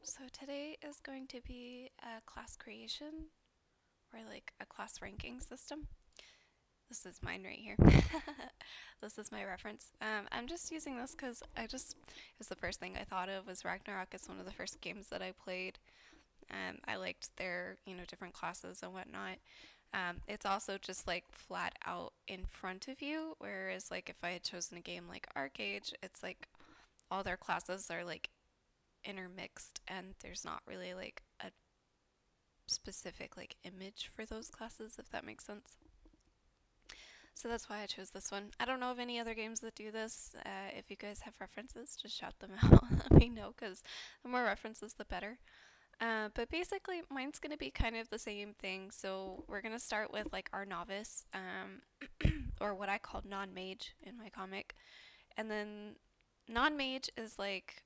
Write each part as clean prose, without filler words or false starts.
So today is going to be a class creation or like a class ranking system. This is mine right here. This is my reference. I'm just using this because it was the first thing I thought of was Ragnarok. It's one of the first games that I played. I liked their, different classes and whatnot. It's also just like flat out in front of you, whereas like if I had chosen a game like ArcheAge, it's like all their classes are like intermixed and there's not really like a specific like image for those classes, if that makes sense. So that's why I chose this one. I don't know of any other games that do this. If you guys have references, just shout them out. Let me know, because the more references the better. But basically mine's going to be kind of the same thing. So we're going to start with like our novice, or what I call non-mage in my comic. And then non-mage is like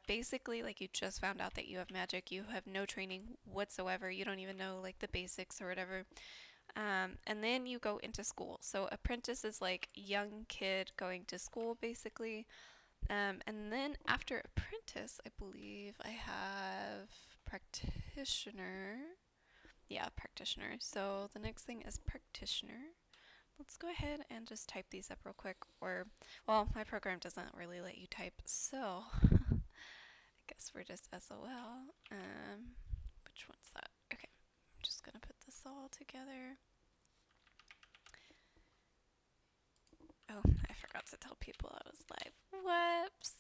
basically like you just found out that you have magic. You have no training whatsoever. You don't even know like the basics or whatever. And then you go into school. So apprentice is like young kid going to school basically. And then after apprentice, I believe I have practitioner. Yeah, practitioner. So the next thing is practitioner. Let's go ahead and just type these up real quick. Or, well, my program doesn't really let you type, so I guess we're just SOL. Which one's that? Okay, I'm just gonna put this all together. Oh, I forgot to tell people I was live. Whoops.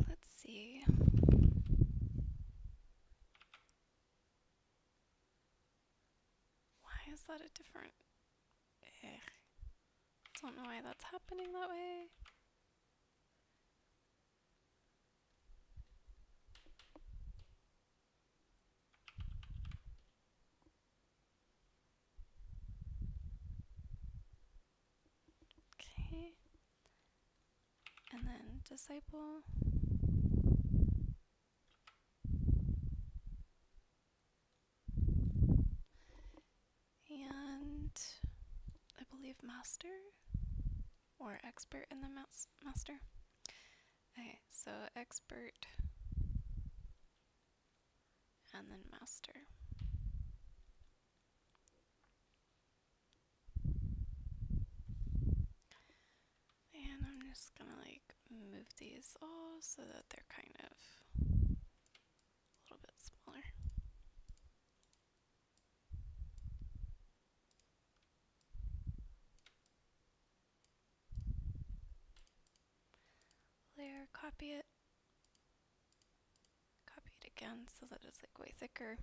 Let's see. Why is that a different... Ugh. Don't know why that's happening that way. Okay. And then disciple. And I believe master or expert in the master. Okay, so expert and then master. And I'm just gonna like move these all so that they're kind of a little bit smaller. Layer, copy it again so that it's like way thicker.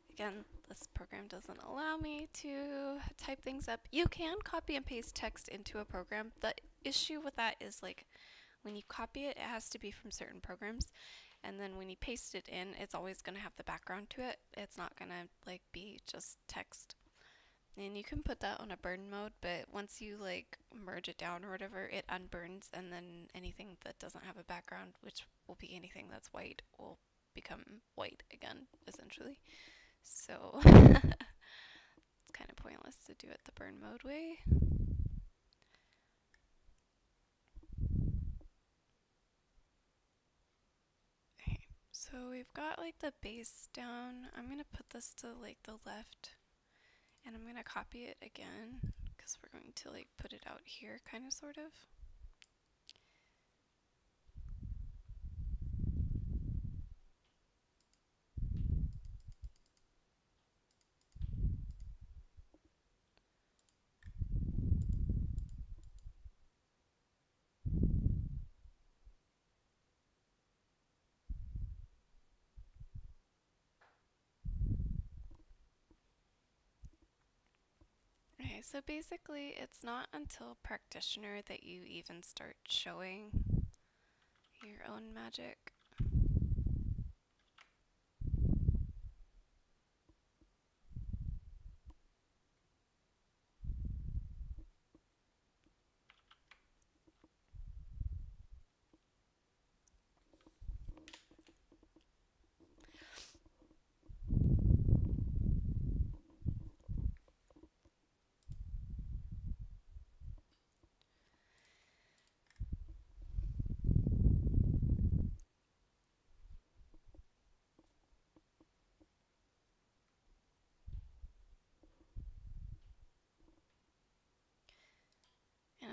Again, this program doesn't allow me to type things up. You can copy and paste text into a program. The issue with that is like when you copy it, it has to be from certain programs. And then when you paste it in, it's always going to have the background to it. It's not going to like be just text. And you can put that on a burn mode, but once you like merge it down or whatever, it unburns, and then anything that doesn't have a background, which will be anything that's white, will become white again, essentially. So it's kind of pointless to do it the burn mode way. Okay, so we've got like the base down. I'm gonna put this to like the left, and I'm gonna copy it again because we're going to like put it out here, kind of, sort of. Okay, so basically it's not until practitioner that you even start showing your own magic.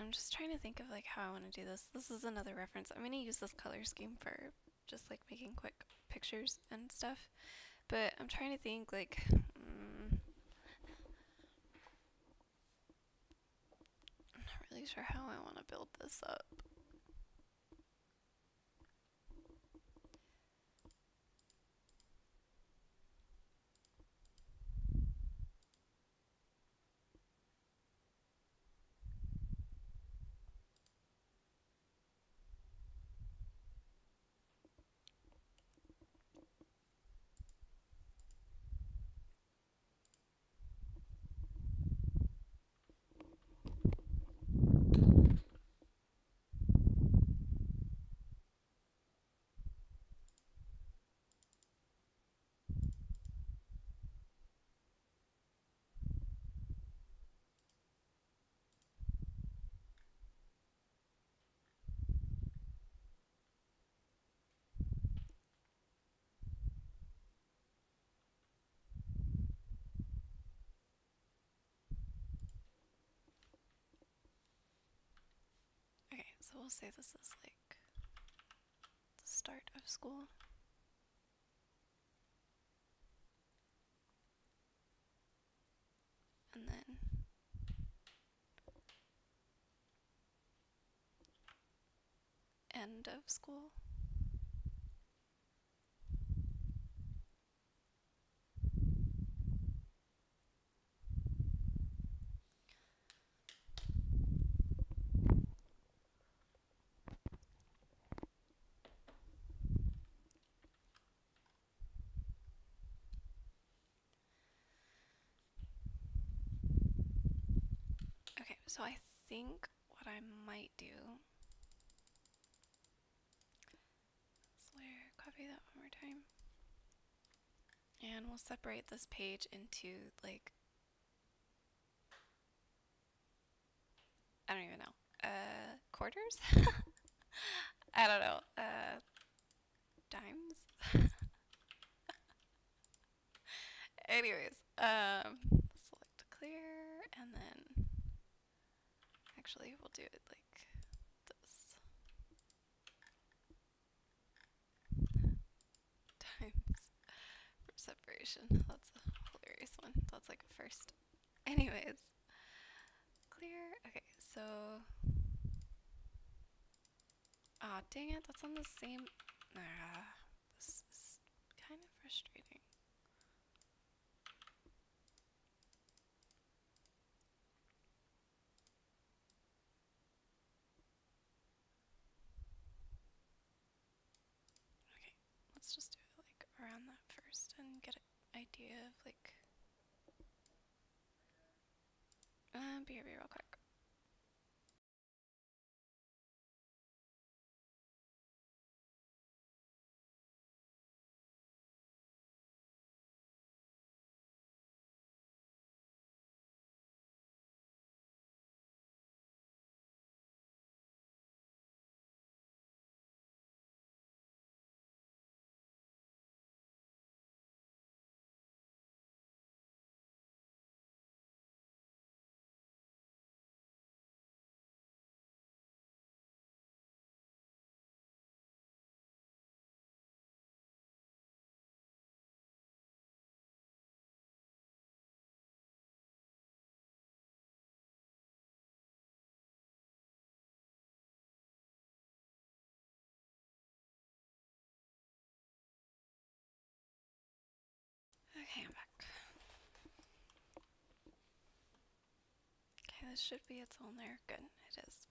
I'm just trying to think of like how I want to do this. This is another reference. I'm gonna use this color scheme for just like making quick pictures and stuff. But I'm trying to think like, I'm not really sure how I want to build this up. Okay, so we'll say this is like the start of school. And then end of school. Okay, so I think what I might do is copy that one more time. And we'll separate this page into like, I don't even know, quarters? I don't know, dimes? Anyways, select clear, and then, actually we'll do it like this. Times for separation. That's a hilarious one. That's like a first. Anyways, clear. Okay, so, ah, dang it, that's on the same, this is kind of frustrating. Okay, let's just do it like around that first and get an idea of like, BRB real quick. Okay, I'm back. Okay, this should be its own layer. Good, it is.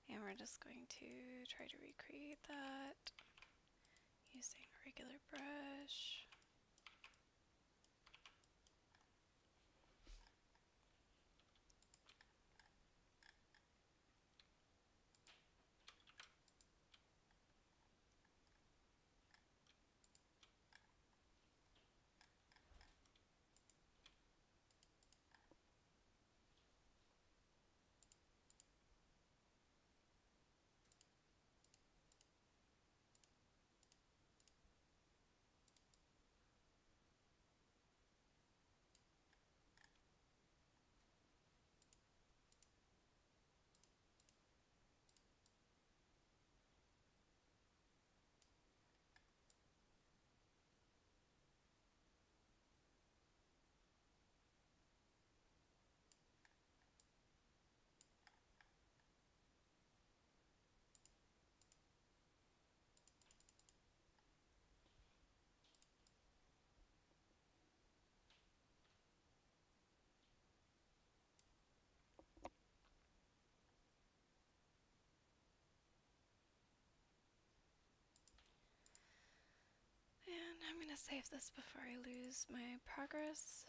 And we're just going to try to recreate that using a regular brush. gonna save this before I lose my progress.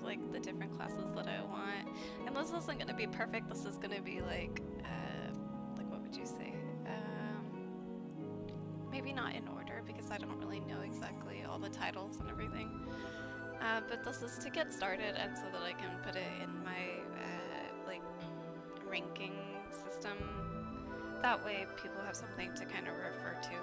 like the different classes that I want. And this isn't gonna be perfect. This is gonna be like what would you say? Maybe not in order because I don't really know exactly all the titles and everything. But this is to get started and so that I can put it in my like ranking system. That way people have something to kind of refer to.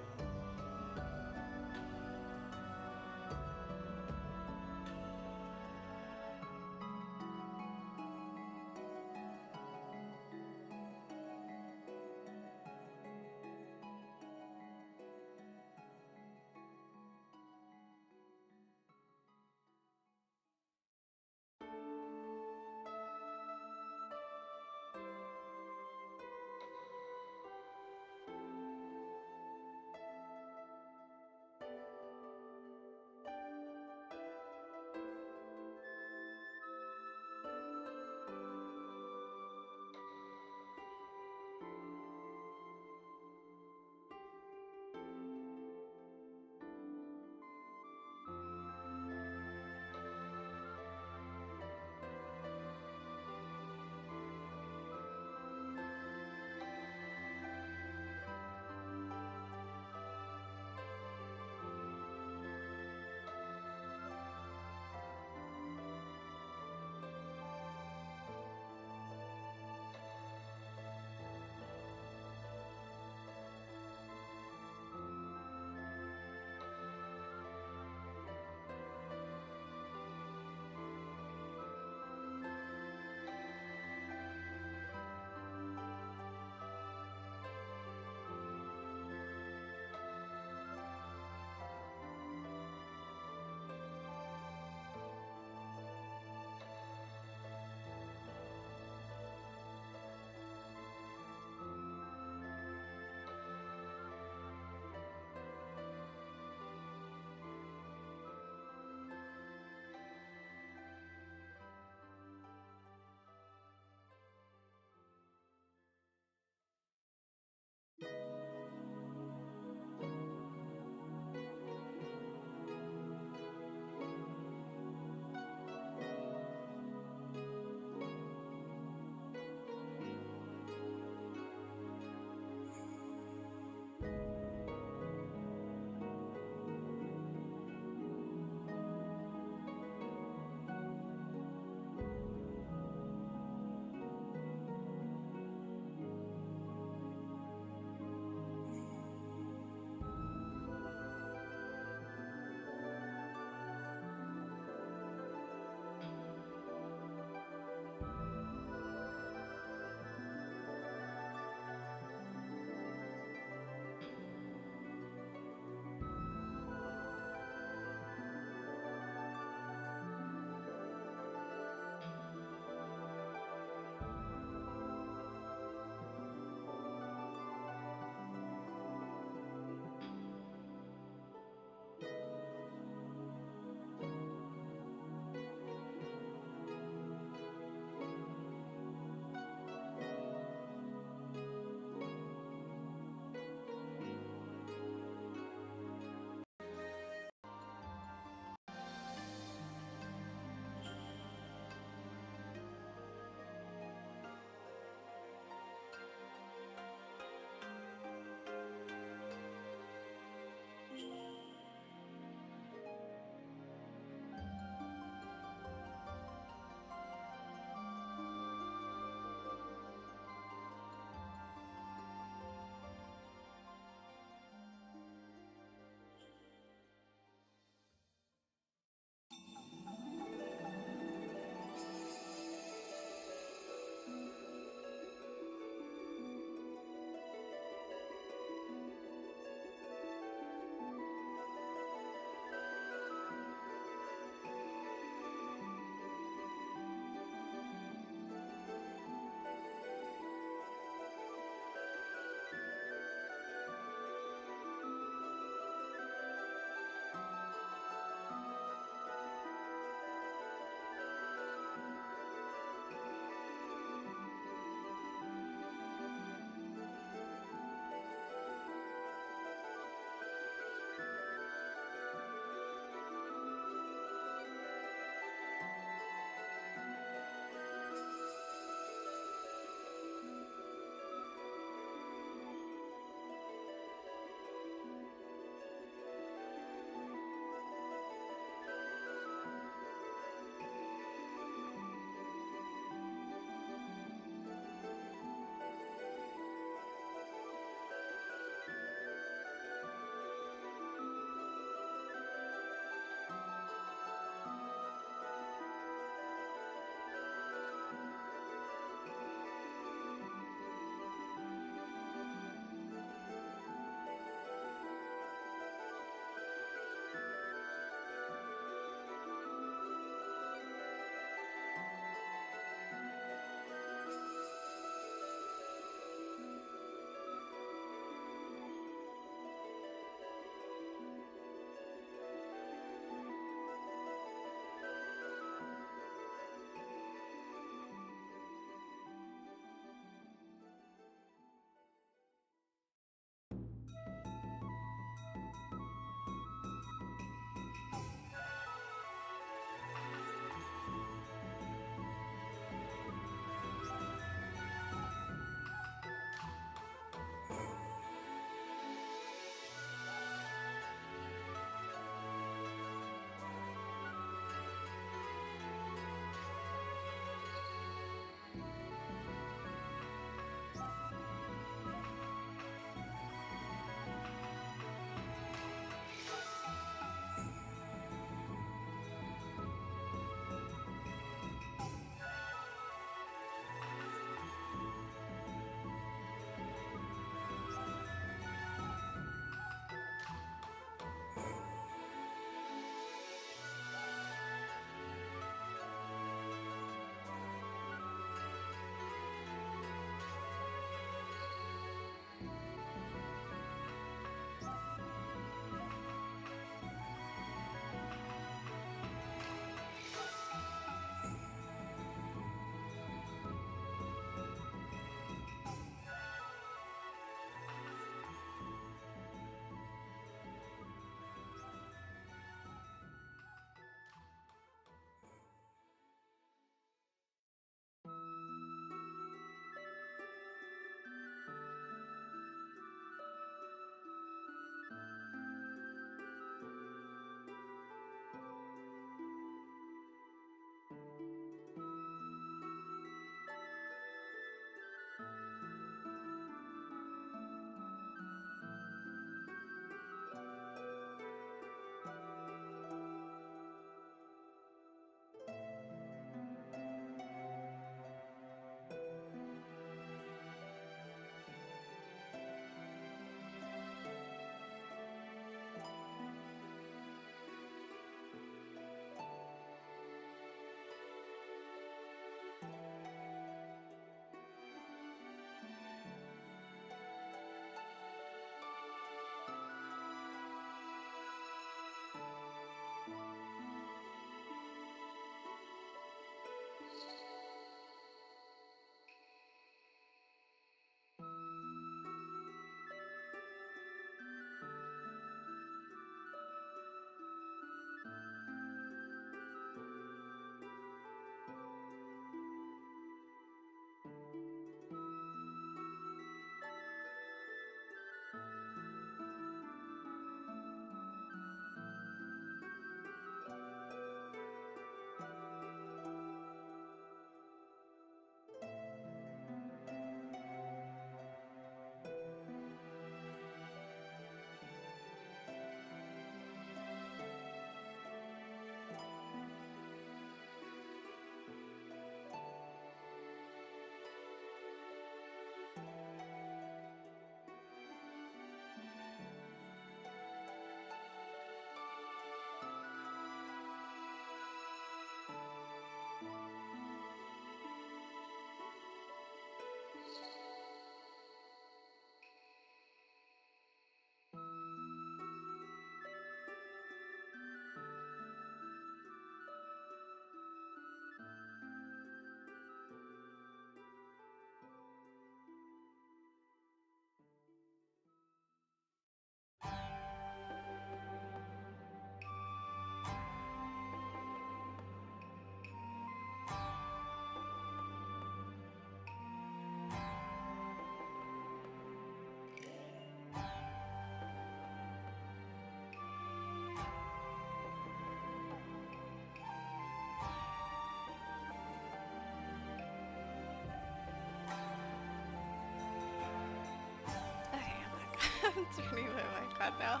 I'm turning my mic on now.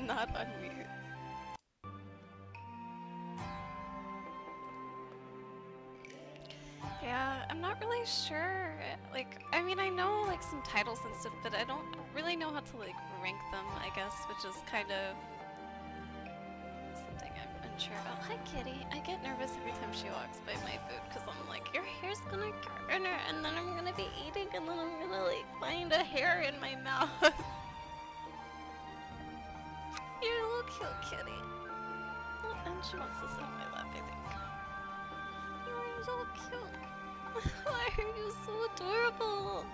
Not on mute. Yeah, I'm not really sure. Like, I mean, I know like some titles and stuff, but I don't really know how to like rank them, I guess, which is kind of something I'm unsure about. Hi, kitty. I get nervous every time she walks by my food because I'm like, your hair's gonna get in her, and then I'm gonna be eating, and then I'm gonna like find a hair in my mouth. You're a little cute kitty. Oh, and she wants to sit on my lap, I think. You're so cute. Why are you so adorable?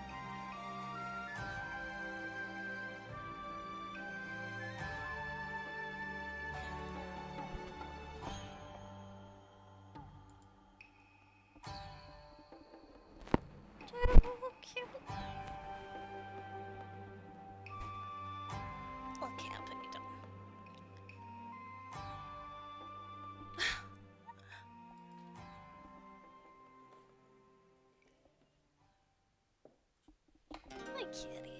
You're so cute. Okay, I'll put you down. My kitty.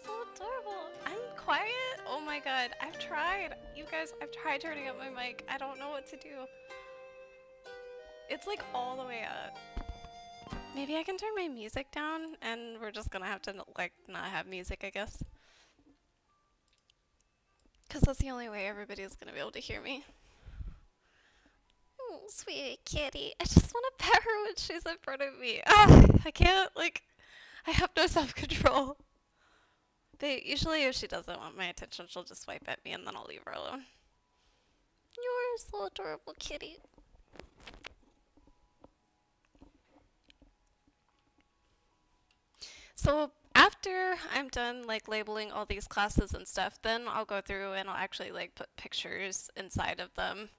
So adorable. I'm quiet? Oh my god, I've tried. You guys, I've tried turning up my mic. I don't know what to do. It's like all the way up. Maybe I can turn my music down and we're just gonna have to like not have music, I guess. Because that's the only way everybody's gonna be able to hear me. Oh, sweet kitty. I just want to pet her when she's in front of me. I can't, like, I have no self-control. But usually if she doesn't want my attention, she'll just swipe at me and then I'll leave her alone. You're so adorable, kitty. So after I'm done like labeling all these classes and stuff, then I'll go through and I'll actually like put pictures inside of them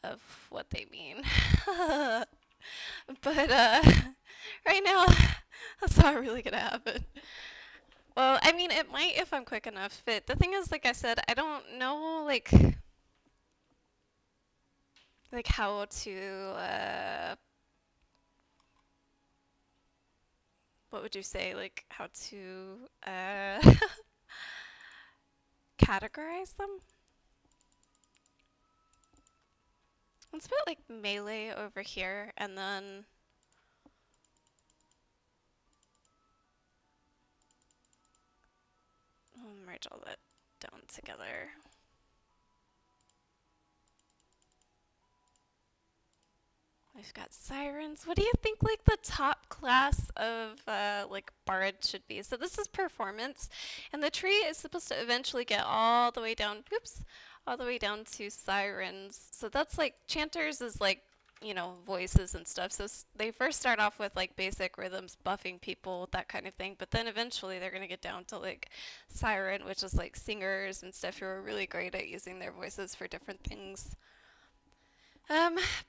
of what they mean. But right now that's not really gonna happen. Well, I mean it might if I'm quick enough, but the thing is, like I said, I don't know like how to what would you say, like how to categorize them? Let's put like melee over here and then I'll merge all that down together. We've got sirens. What do you think like the top class of like bard should be? So this is performance, and the tree is supposed to eventually get all the way down, oops, all the way down to sirens. So that's like, chanters is like, you know, voices and stuff. So they first start off with like basic rhythms, buffing people, that kind of thing. But then eventually they're going to get down to like siren, which is like singers and stuff who are really great at using their voices for different things.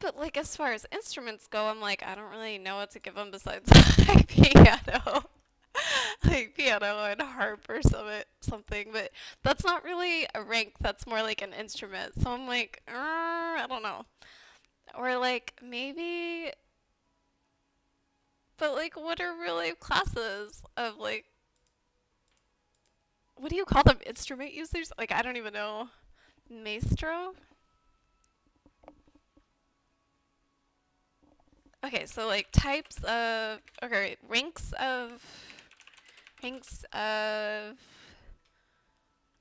But like as far as instruments go, I'm like, I don't really know what to give them besides like piano. Like piano and harp or something, but that's not really a rank, that's more like an instrument. So I'm like, I don't know. Or like maybe, but like what are really classes of like, what do you call them? Instrument users? Like I don't even know. Maestro? Okay, so like types of, okay, ranks of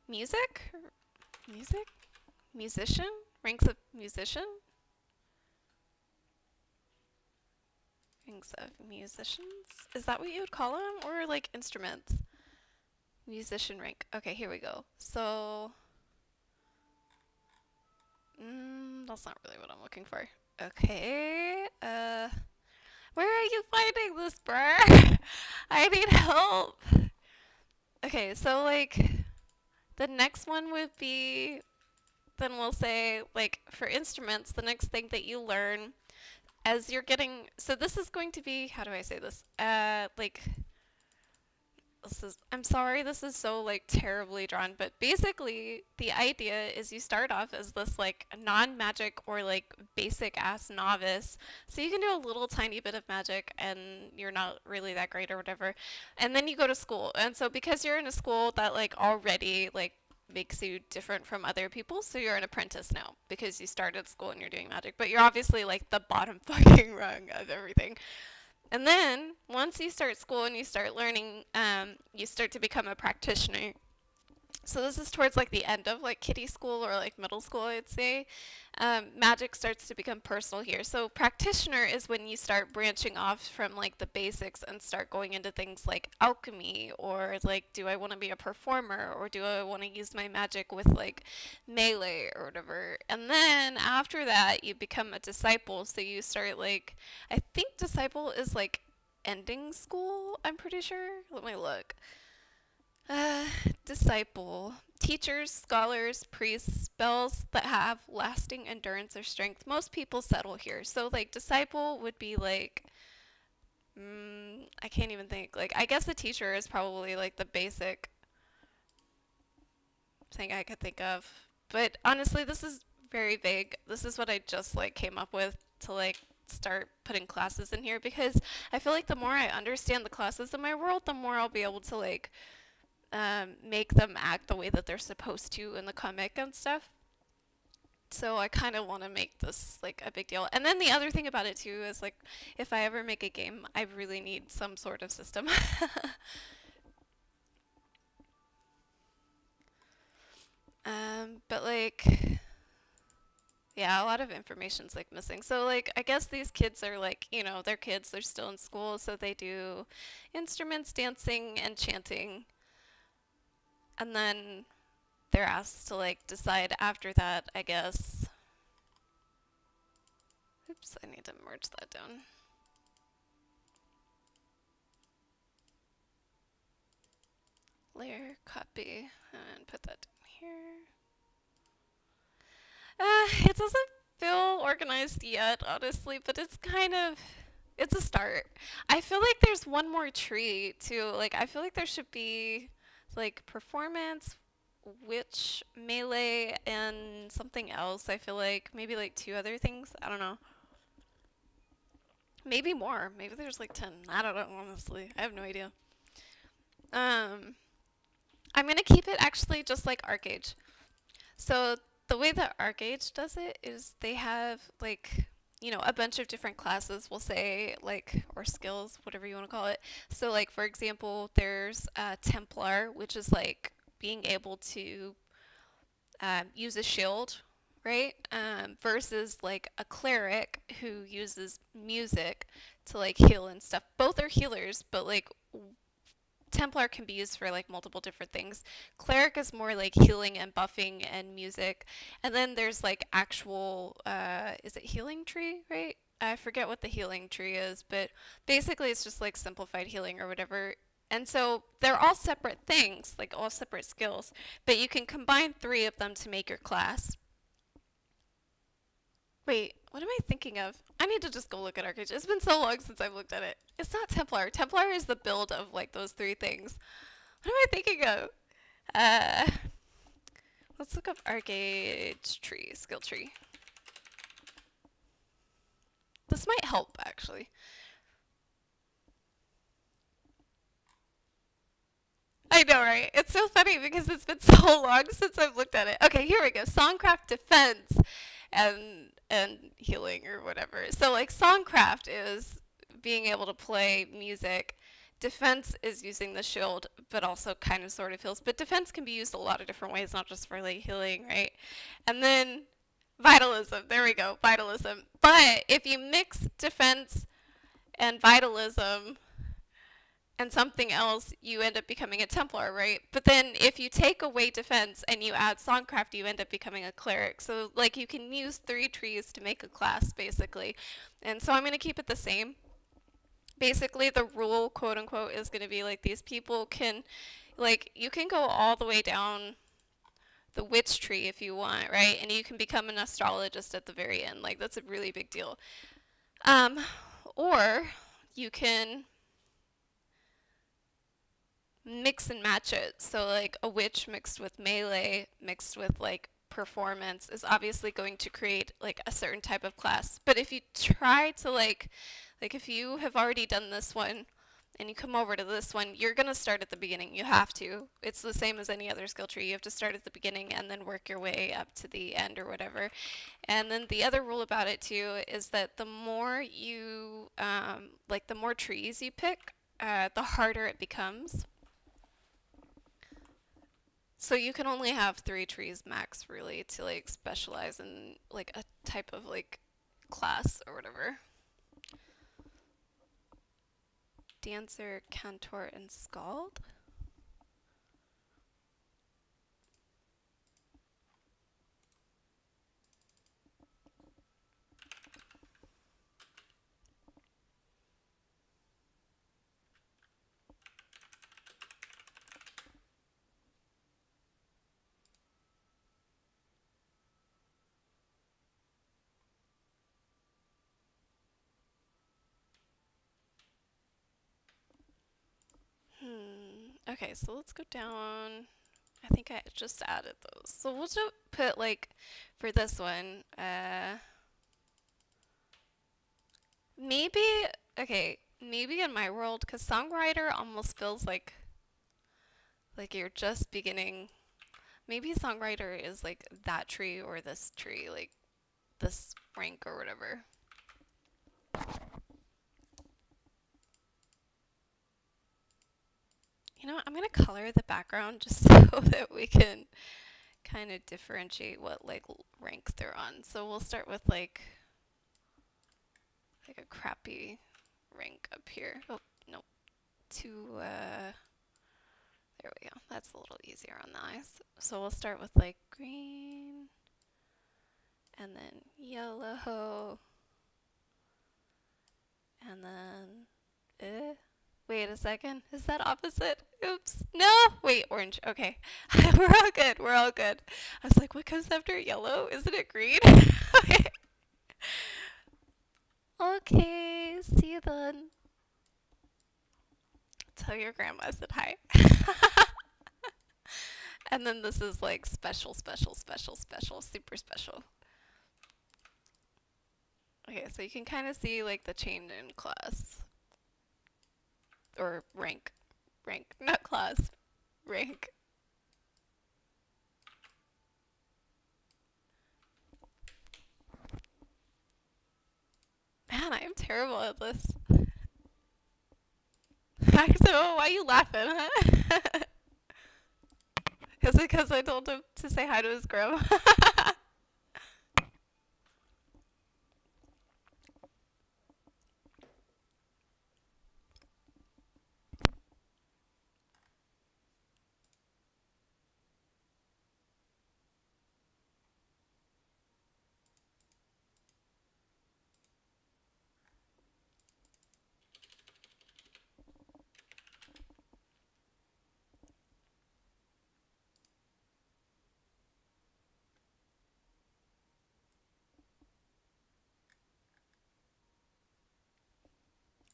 music? Music? Musician? Ranks of musician? Ranks of musicians? Is that what you would call them? Or like instruments? Musician rank. Okay, here we go. So, that's not really what I'm looking for. Okay, where are you finding this, bruh? I need help. Okay, so like, the next one would be, then we'll say, like, for instruments, the next thing that you learn as you're getting, so this is going to be, how do I say this? Like, I'm sorry, this is so like terribly drawn, but basically the idea is you start off as this like non-magic or like basic ass novice. So you can do a little tiny bit of magic and you're not really that great or whatever. And then you go to school. And so because you're in a school that like already like makes you different from other people, so you're an apprentice now because you started school and you're doing magic, but you're obviously like the bottom fucking rung of everything. And then once you start school and you start learning, you start to become a practitioner. So this is towards like the end of like kiddie school or like middle school, I'd say. Magic starts to become personal here. So practitioner is when you start branching off from like the basics and start going into things like alchemy or like, do I want to be a performer or do I want to use my magic with like melee or whatever. And then after that, you become a disciple. So you start like, I think disciple is like ending school, I'm pretty sure. Let me look. Uh, Disciple. Teachers, scholars, priests, spells that have lasting endurance or strength. Most people settle here. So, like, disciple would be like, I can't even think. Like, I guess the teacher is probably like the basic thing I could think of. But honestly, this is very vague. This is what I just like came up with to like start putting classes in here because I feel like the more I understand the classes in my world, the more I'll be able to like make them act the way that they're supposed to in the comic and stuff. So I kind of want to make this like a big deal. And then the other thing about it too is like if I ever make a game, I really need some sort of system. But like yeah, a lot of information's like missing. So like I guess these kids are like, you know, they're kids, they're still in school, so they do instruments, dancing, and chanting. And then they're asked to like decide after that, I guess. Oops, I need to merge that down. Layer, copy, and put that down here. It doesn't feel organized yet, honestly, but it's kind of, it's a start. I feel like there's one more tree too. Like, I feel like there should be like performance, witch, melee, and something else. I feel like maybe like two other things. I don't know. Maybe more. Maybe there's like 10. I don't know, honestly. I have no idea. Um, I'm gonna keep it actually just like ArcAge. So the way that ArcAge does it is they have like, you know, a bunch of different classes, we'll say, like, or skills, whatever you want to call it. So like, for example, there's a Templar, which is like being able to use a shield, right? Versus like a cleric who uses music to like heal and stuff. Both are healers, but like Templar can be used for like multiple different things. Cleric is more like healing and buffing and music. And then there's like actual, is it healing tree, right? I forget what the healing tree is, but basically it's just like simplified healing or whatever. And so they're all separate things, like all separate skills, but you can combine three of them to make your class. Wait, what am I thinking of? I need to just go look at ArcAge. It's been so long since I've looked at it. It's not Templar. Templar is the build of like those three things. What am I thinking of? Uh, let's look up ArcAge tree, skill tree. This might help actually. I know, right? It's so funny because it's been so long since I've looked at it. Okay, here we go. Songcraft defense and healing or whatever. So like songcraft is being able to play music. Defense is using the shield, but also kind of sort of heals. But defense can be used a lot of different ways, not just for like healing, right? And then vitalism. There we go, vitalism. But if you mix defense and vitalism and something else, you end up becoming a Templar, right? But then if you take away defense and you add Songcraft, you end up becoming a cleric. So like you can use three trees to make a class basically. And so I'm going to keep it the same. Basically the rule, quote unquote, is going to be like these people can, like you can go all the way down the witch tree if you want, right? And you can become an astrologist at the very end. Like that's a really big deal. Or you can mix and match it. So like a witch mixed with melee mixed with like performance is obviously going to create like a certain type of class. But if you try to like if you have already done this one and you come over to this one, you're going to start at the beginning. You have to. It's the same as any other skill tree. You have to start at the beginning and then work your way up to the end or whatever. And then the other rule about it too is that the more you, like the more trees you pick, the harder it becomes. So you can only have 3 trees max really to like specialize in like a type of like class or whatever. Dancer, Cantor, and Scald. Okay, so let's go down. I think I just added those. So we'll just put like, for this one, maybe, okay, maybe in my world, because Songwriter almost feels like you're just beginning. Maybe Songwriter is like that tree or this tree, like this rank or whatever. You know what, I'm going to color the background just so that we can kind of differentiate what like rank they're on. So we'll start with like a crappy rank up here. Oh, no. There we go. That's a little easier on the eyes. So we'll start with like green and then yellow and then wait a second. Is that opposite? Oops. No. Wait, orange. Okay. We're all good. We're all good. I was like, what comes after yellow? Isn't it green? Okay. Okay. See you then. Tell your grandma I said hi. And then this is like special, special, special, special, super special. Okay, so you can kind of see like the change in class. Or rank. Rank, not class. Rank. Man, I am terrible at this. So, why are you laughing, huh? Is it because I told him to say hi to his grandma?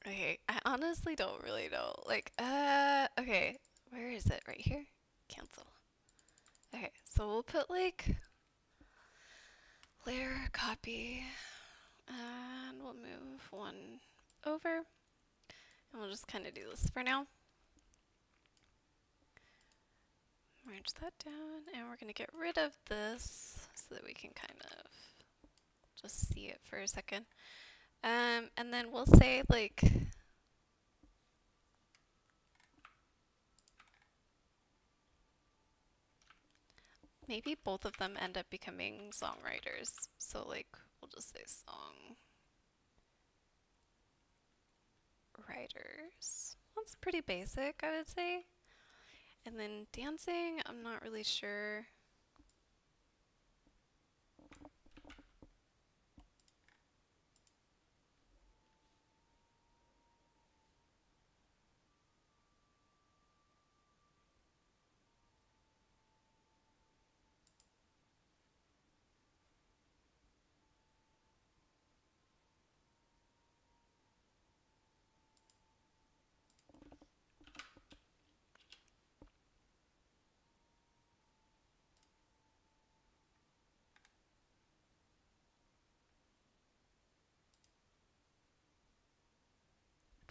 Okay, I honestly don't really know. Like, okay, where is it? Right here? Cancel. Okay, so we'll put like layer copy and we'll move one over and we'll just kind of do this for now. Merge that down and we're going to get rid of this so that we can kind of just see it for a second. And then we'll say like maybe both of them end up becoming songwriters. So like we'll just say song writers. That's pretty basic, I would say. And then dancing, I'm not really sure.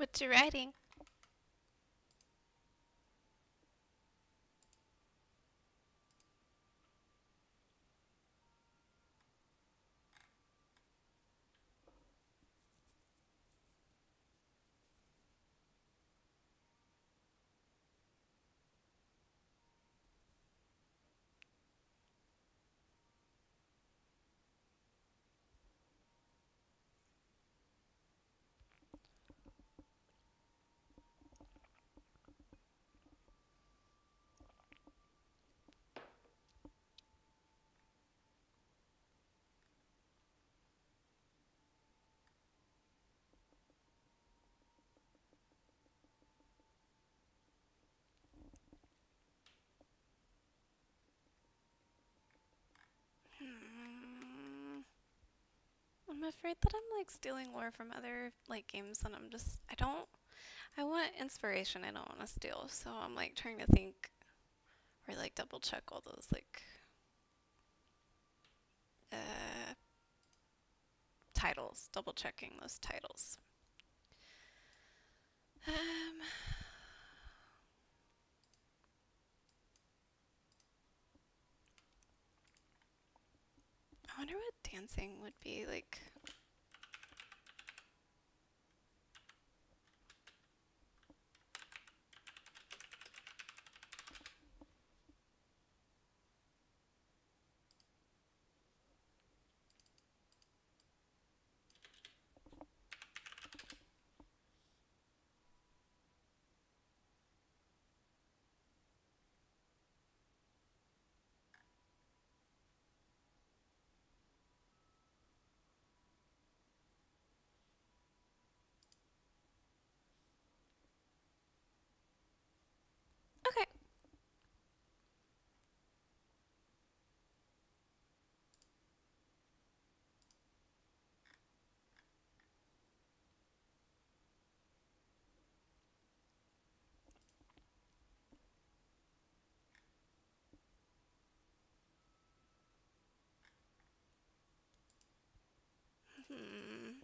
What you writing? Hmm. I'm afraid that I'm like stealing lore from other like games and I want inspiration, I don't want to steal. So I'm like trying to think or like double check all those like uh titles, double checking those titles. Um I wonder what dancing would be like. Okay. Hmm.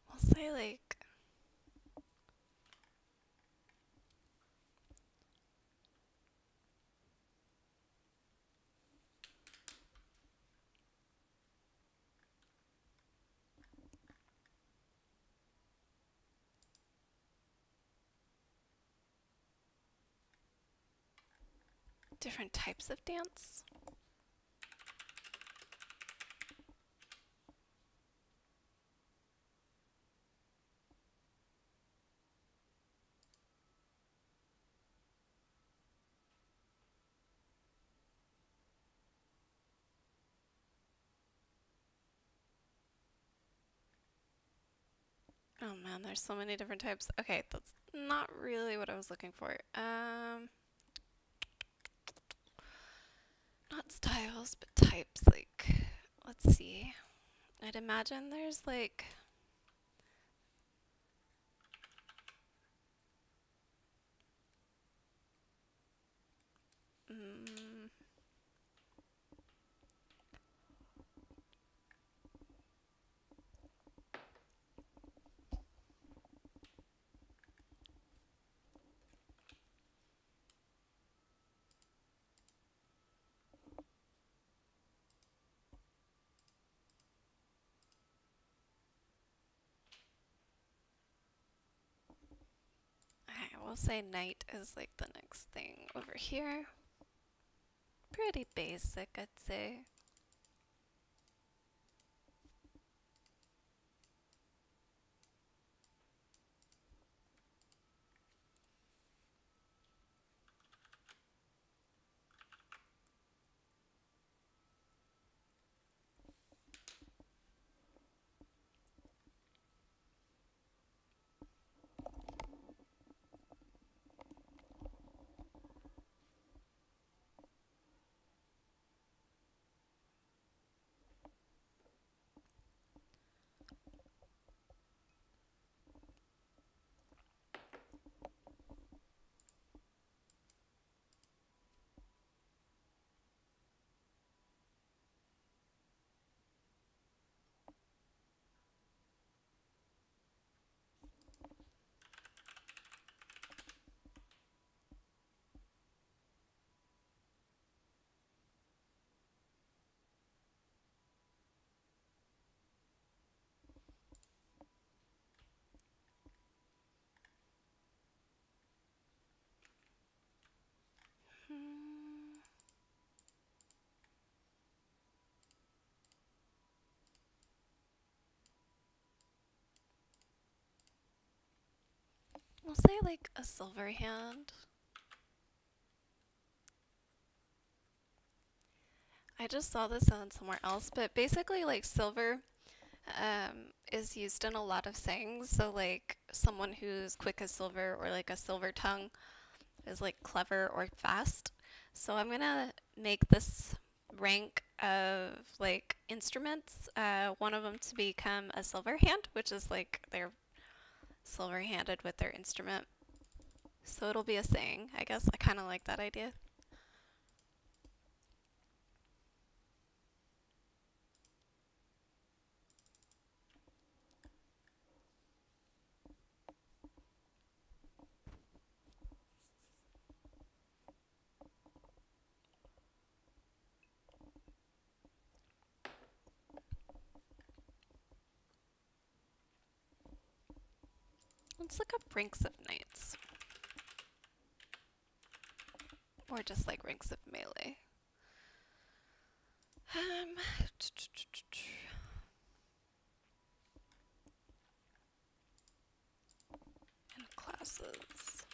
We'll say like different types of dance. Oh man, there's so many different types. Okay, that's not really what I was looking for. Not styles, but types. Like, let's see. I'd imagine there's like, mm, okay, we'll say night is like the next thing over here. Pretty basic, I'd say. We'll say like a silver hand. I just saw this on somewhere else, but basically like silver is used in a lot of things. So like someone who's quick as silver or like a silver tongue is like clever or fast. So I'm gonna make this rank of like instruments, one of them to become a silver hand, which is like they're silver handed with their instrument. So it'll be a saying, I guess. I kind of like that idea. Let's look up ranks of knights. Or just like ranks of melee. Um, and classes.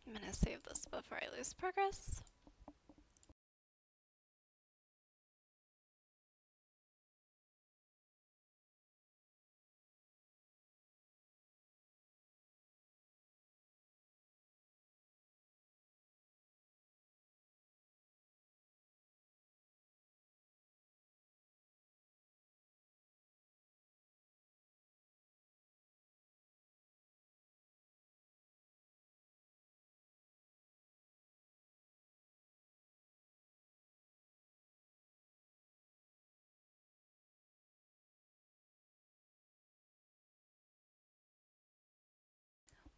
I'm gonna save this before I lose progress.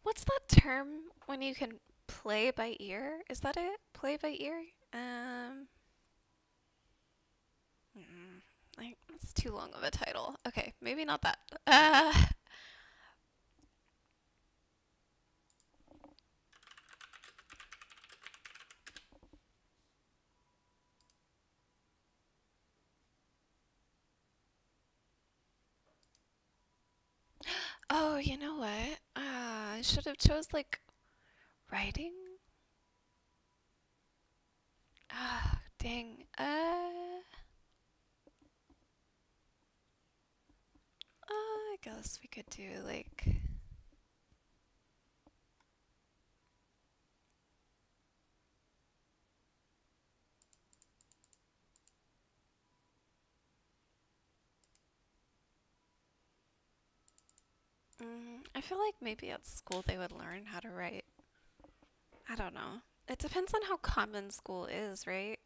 What's that term when you can play by ear? Is that it? Play by ear? Like, it's too long of a title. Okay, maybe not that. Oh, you know what? I should have chose like writing. Dang. I guess we could do like. I feel like maybe at school they would learn how to write. I don't know. It depends on how common school is, right?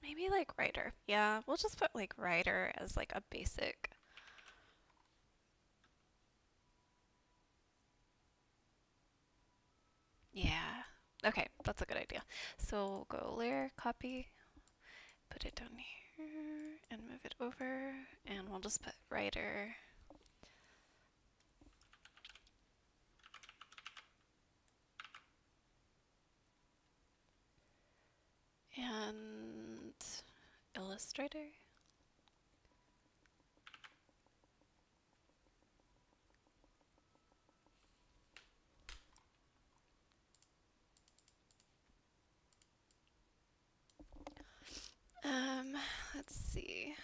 Maybe like writer. Yeah, we'll just put like writer as like a basic. Yeah. Okay, that's a good idea. So we'll go layer, copy, put it down here, and move it over, and we'll just put writer. And Illustrator. Let's see.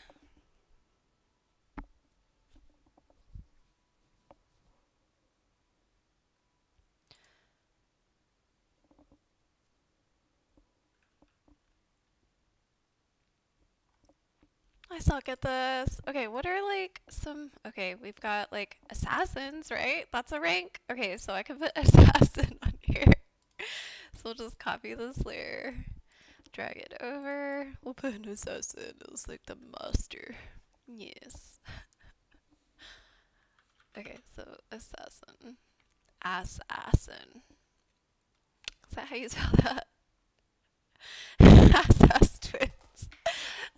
I suck at this. Okay, what are like some... Okay, we've got like assassins, right? That's a rank. Okay, so I can put assassin on here. So we'll just copy this layer, drag it over. We'll put an assassin as like the master. Yes. Okay, so assassin. Assassin. Is that how you spell that? Assass twins.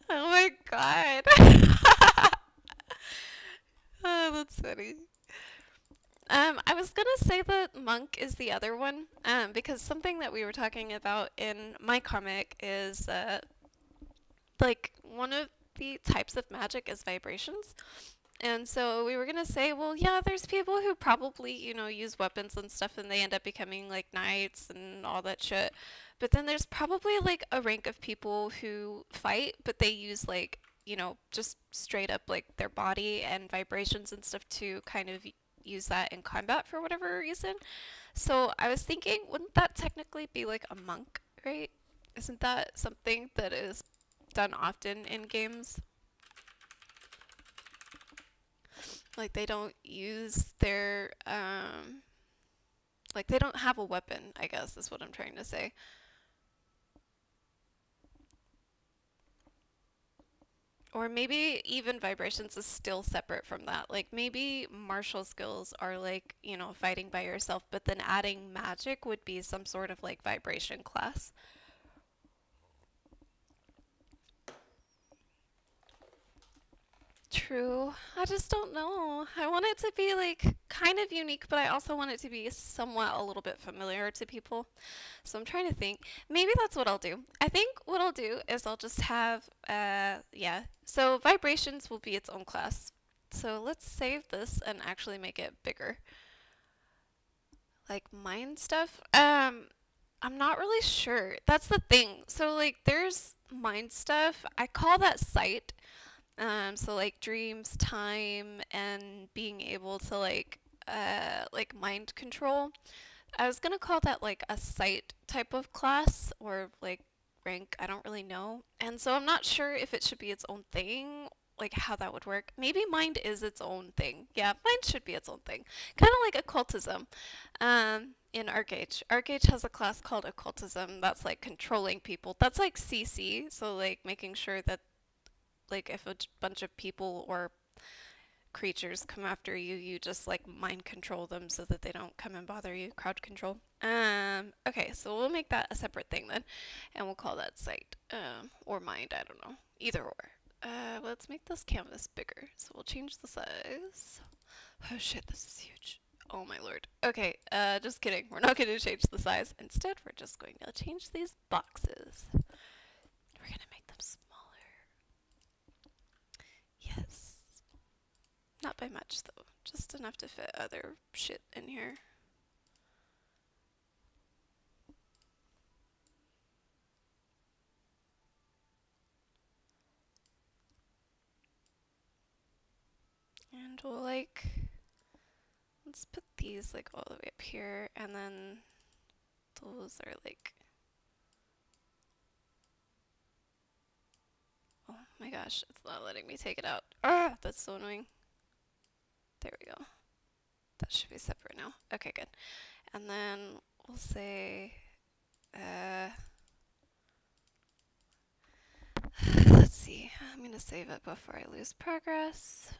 Oh my god. Oh, that's funny. I was gonna say that monk is the other one, because something that we were talking about in my comic is like one of the types of magic is vibrations. And so we were gonna say, well, yeah, there's people who probably, use weapons and stuff and they end up becoming like knights and all that shit. But then there's probably like a rank of people who fight, but they use like, just straight up like their body and vibrations and stuff to kind of use that in combat for whatever reason. So I was thinking, wouldn't that technically be like a monk, right? Isn't that something that is done often in games? Like they don't use their, like they don't have a weapon, I guess is what I'm trying to say. Or maybe even vibrations is still separate from that. Like maybe martial skills are like, fighting by yourself, but then adding magic would be some sort of like vibration class. True. I just don't know. I want it to be like kind of unique, but I also want it to be somewhat a little bit familiar to people. So I'm trying to think. Maybe that's what I'll do. I think what I'll do is I'll just have, yeah. So vibrations will be its own class. So let's save this and actually make it bigger. Like mind stuff. I'm not really sure. That's the thing. So like there's mind stuff. I call that sight. So like dreams, time, and being able to like mind control. I was gonna call that like a sight type of class or like rank. I don't really know. And so I'm not sure if it should be its own thing, like how that would work. Maybe mind is its own thing. Yeah, mind should be its own thing. Kind of like occultism. In ArcH. ArcH has a class called occultism that's like controlling people. That's like CC, so like making sure that like if a bunch of people or creatures come after you, you just like mind control them so that they don't come and bother you. Crowd control. Okay, so we'll make that a separate thing then, and we'll call that sight, or mind, I don't know. Either or. Let's make this canvas bigger. So we'll change the size. Oh shit, this is huge. Oh my lord. Okay, just kidding. We're not going to change the size. Instead, we're just going to change these boxes. We're going to make them smaller. Yes. Not by much, though. Just enough to fit other shit in here. And we'll like... Let's put these like all the way up here, and then those are like... Oh my gosh, it's not letting me take it out. Ah, that's so annoying. There we go. That should be separate now. Okay, good. And then we'll say, let's see. I'm gonna save it before I lose progress.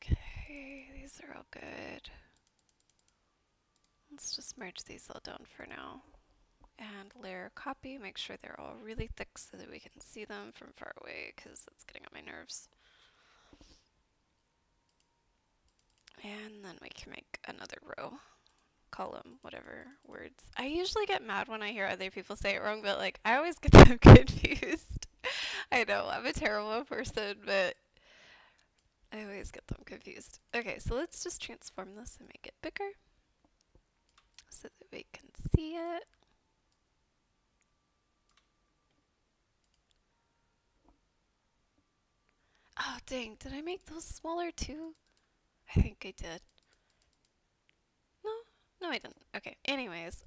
Okay, these are all good. Let's just merge these all down for now. And layer copy, make sure they're all really thick so that we can see them from far away because it's getting on my nerves. And then we can make another row, column, whatever words. I usually get mad when I hear other people say it wrong, but like I always get them confused. I know, I'm a terrible person, but I always get them confused. Okay, so let's just transform this and make it bigger so that we can see it. dang, did I make those smaller too? I think I did. No, no I didn't. Okay, anyways.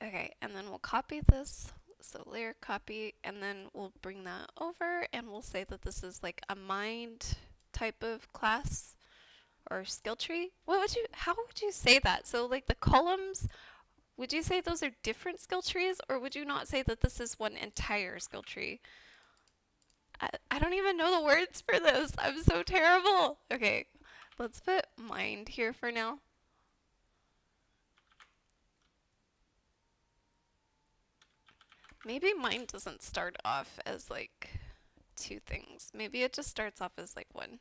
Okay, and then we'll copy this. So layer copy, and then we'll bring that over and we'll say that this is like a mind type of class or skill tree. How would you say that? So like the columns, would you say those are different skill trees, or would you not say that this is one entire skill tree? I don't even know the words for this. I'm so terrible. Okay, let's put mind here for now. Maybe mind doesn't start off as like two things. Maybe it just starts off as like one.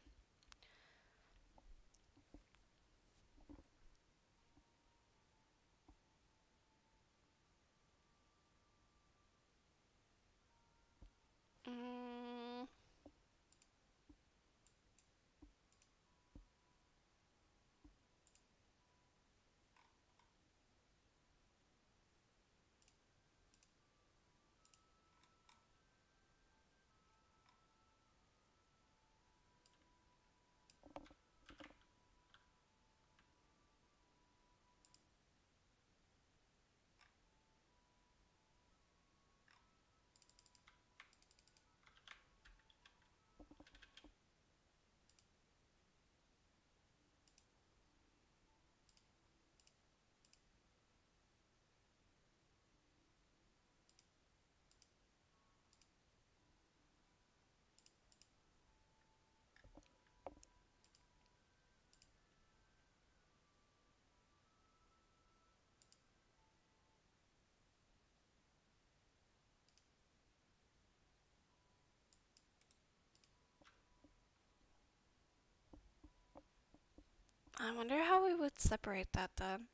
I wonder how we would separate that then.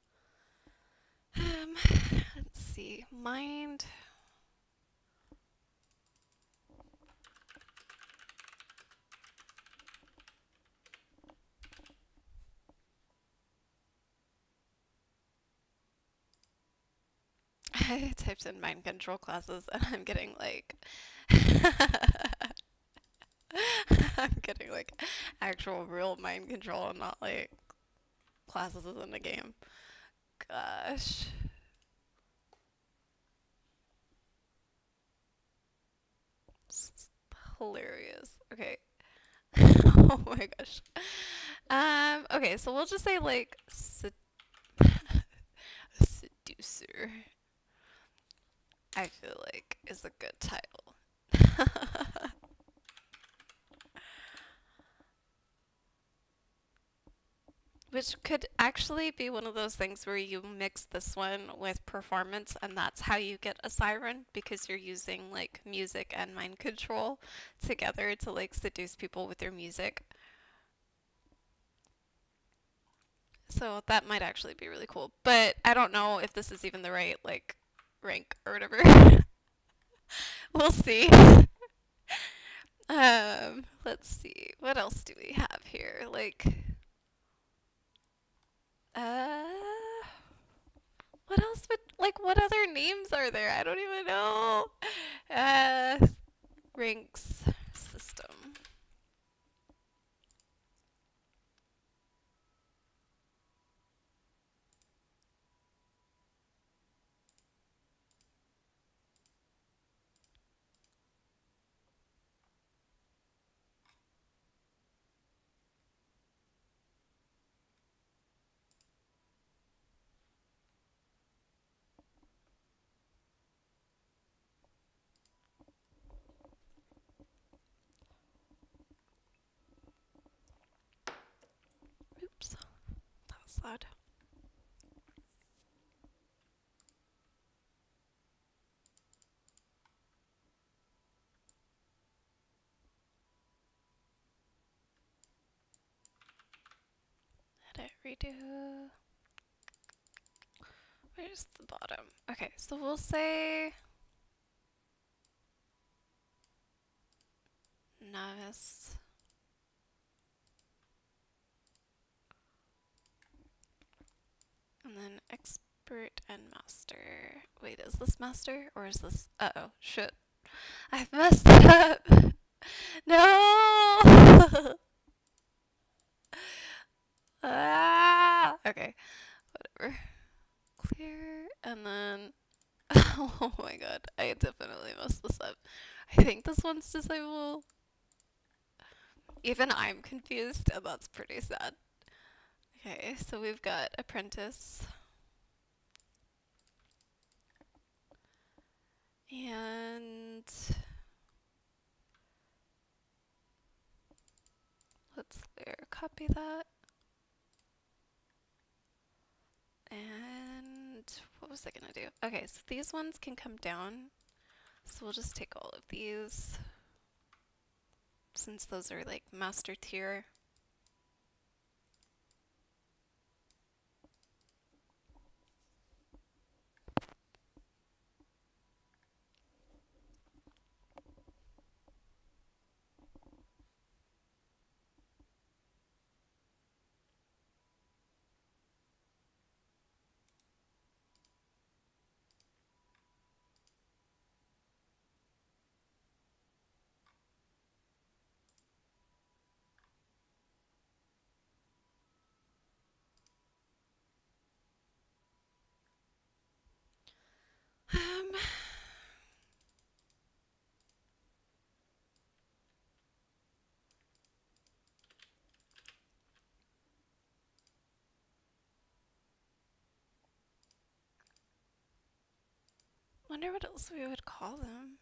Let's see. Mind. I typed in mind control classes and I'm getting like I'm getting like actual real mind control and not like classes in the game. Gosh. This is hilarious. Okay. Oh my gosh. Okay, so we'll just say like seducer. I feel like is a good title. Which could actually be one of those things where you mix this one with performance and that's how you get a siren, because you're using like music and mind control together to like seduce people with your music. So that might actually be really cool. But I don't know if this is even the right like rank or whatever. We'll see. Let's see. What else do we have here? Like uh what else would, like, what other names are there? I don't even know. Uh, ranks system. Oops, that was loud. Edit, redo. Where's the bottom? Okay, so we'll say novice. And then expert and master. Wait, is this master or is this? Uh-oh, shit. I've messed it up. No! Ah! Okay, whatever. Clear, and then... Oh my god, I definitely messed this up. I think this one's disable. Even I'm confused, and that's pretty sad. Okay, so we've got apprentice. And let's clear, copy that. And what was I gonna do? Okay, so these ones can come down. So we'll just take all of these, since those are like master tier. Um, wonder what else we would call them.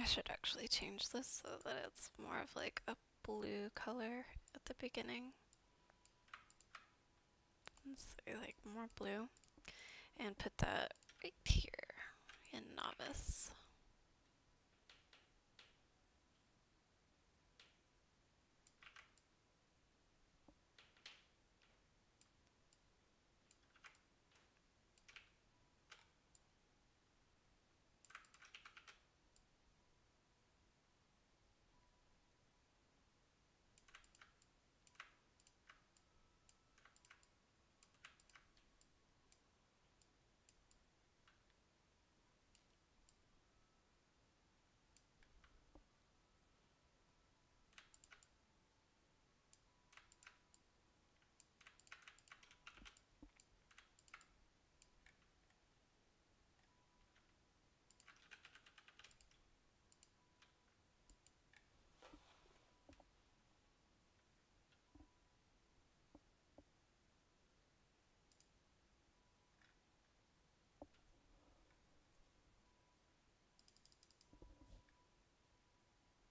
I should actually change this so that it's more of like a blue color at the beginning. Let's say like more blue. And put that right here in novice.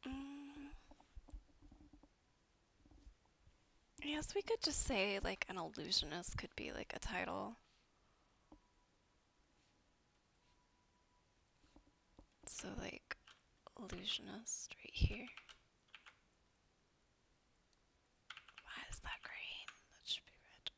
Mm, I guess we could just say like an illusionist could be like a title. So like illusionist right here. Why is that green? That should be red.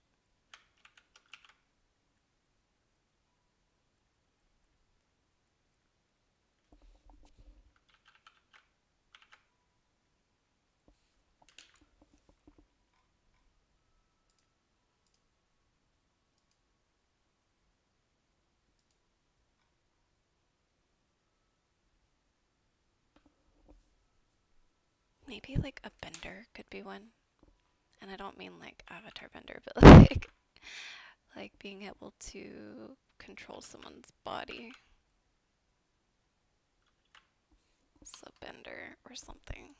Maybe like a bender could be one. And I don't mean like avatar bender, but like being able to control someone's body. So bender or something.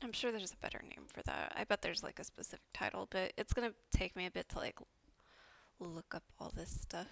I'm sure there's a better name for that. I bet there's like a specific title, but it's gonna take me a bit to like look up all this stuff.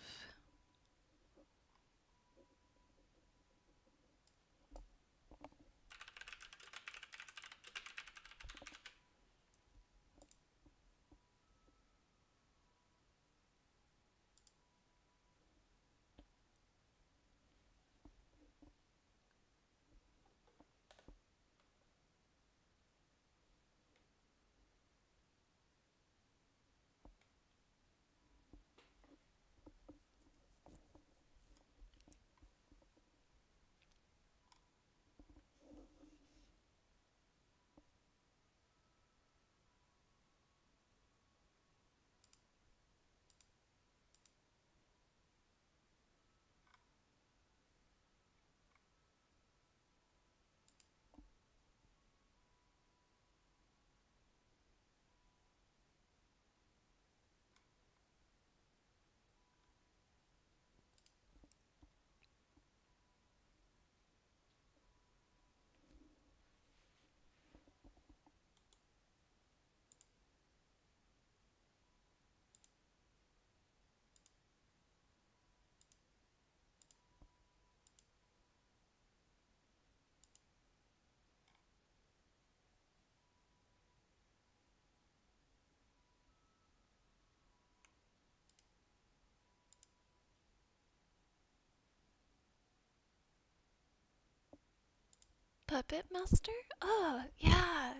Puppet master? Oh, yeah.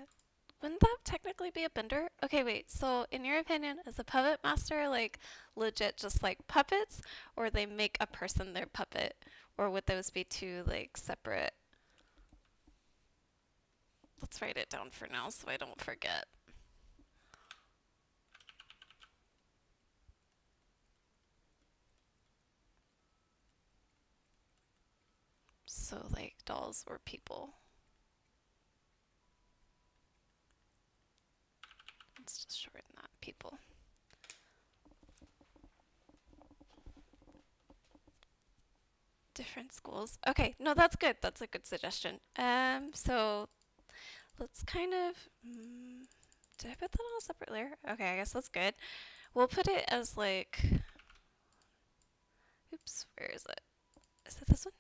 Wouldn't that technically be a bender? Okay, wait. So, in your opinion, is a puppet master like legit just like puppets, or they make a person their puppet? Or would those be two like separate? Let's write it down for now so I don't forget. So, like dolls or people. Let's just shorten that. People. Different schools. Okay, no, that's good. That's a good suggestion. So let's kind of. Did I put that on a separate layer? Okay, I guess that's good. We'll put it as like. Oops, where is it? Is it this one?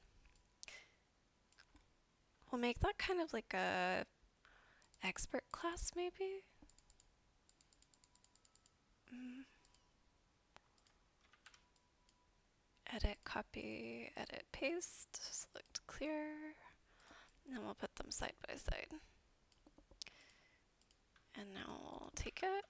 We'll make that kind of like a expert class, maybe. Edit, copy, edit, paste, select clear, and then we'll put them side by side. And now we'll take it.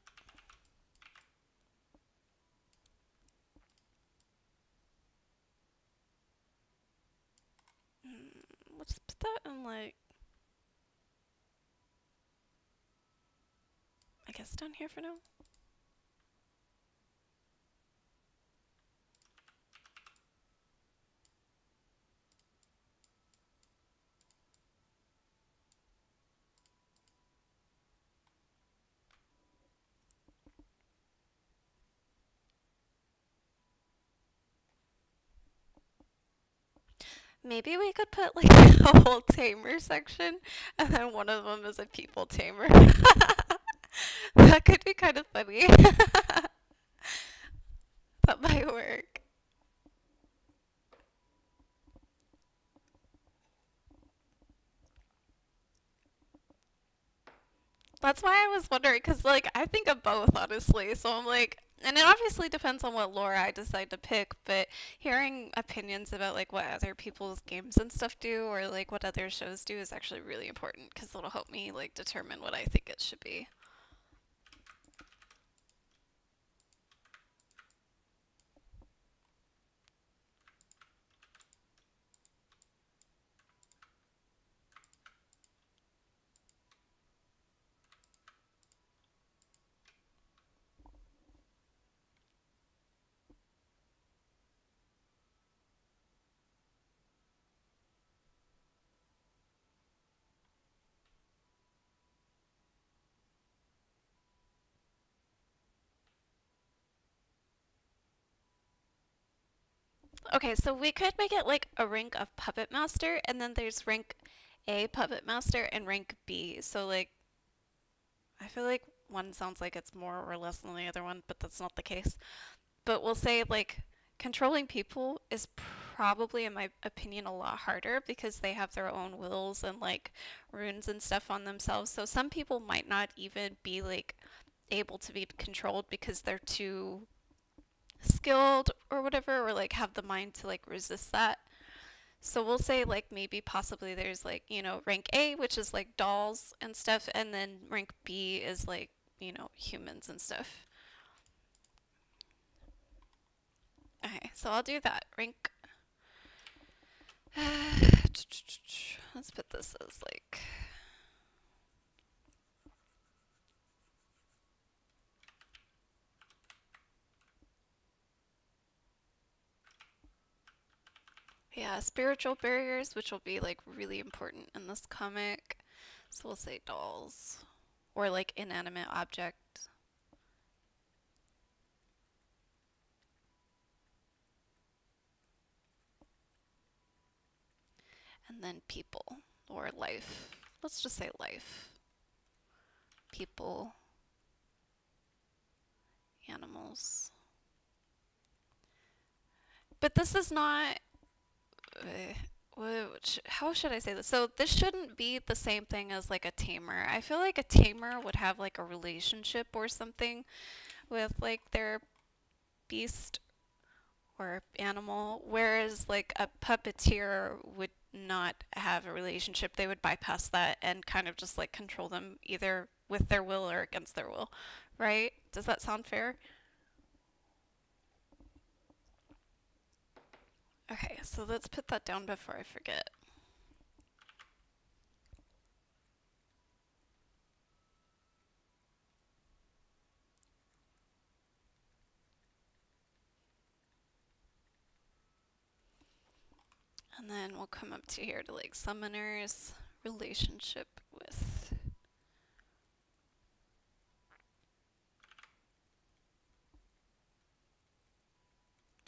Let's put that in like, I guess down here for now. Maybe we could put like a whole tamer section, and then one of them is a people tamer. That could be kind of funny. That might work. That's why I was wondering, because like I think of both, honestly. So I'm like, and it obviously depends on what lore I decide to pick, but hearing opinions about like what other people's games and stuff do, or like what other shows do, is actually really important because it'll help me like determine what I think it should be. Okay, so we could make it like a rank of Puppet Master, and then there's rank A Puppet Master and rank B. So like, I feel like one sounds like it's more or less than the other one, but that's not the case. But we'll say like controlling people is probably, in my opinion, a lot harder because they have their own wills and like runes and stuff on themselves. So some people might not even be like able to be controlled because they're too skilled or whatever, or like have the mind to like resist that. So we'll say like maybe possibly there's like, rank A, which is like dolls and stuff, and then rank B is like, humans and stuff. Okay, so I'll do that. Rank. Let's put this as like. Yeah, spiritual barriers, which will be like really important in this comic. So we'll say dolls. Or like inanimate objects. And then people. Or life. Let's just say life. People. Animals. But this is not. How should I say this? So this shouldn't be the same thing as like a tamer. I feel like a tamer would have like a relationship or something with like their beast or animal, whereas like a puppeteer would not have a relationship, they would bypass that and kind of just like control them either with their will or against their will, right? Does that sound fair? Okay, so let's put that down before I forget. And then we'll come up to here to like summoners, relationship with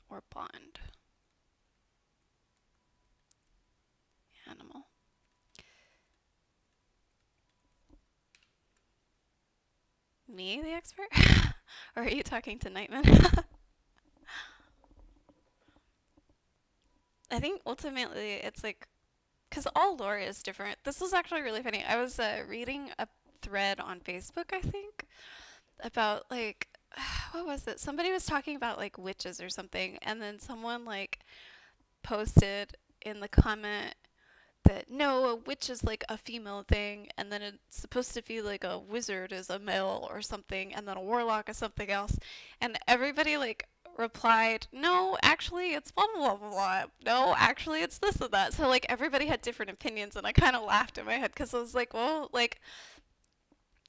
or bond. Animal. Me, the expert? Or are you talking to Nightman? I think ultimately it's like, because all lore is different. This was actually really funny. I was reading a thread on Facebook, I think, about like, what was it? Somebody was talking about like witches or something, and then someone like posted in the comment that no, a witch is like a female thing, and then it's supposed to be like a wizard is a male or something, and then a warlock is something else. And everybody like replied, no, actually it's blah blah blah blah. No, actually it's this and that. So like everybody had different opinions, and I kind of laughed in my head because I was like, well, like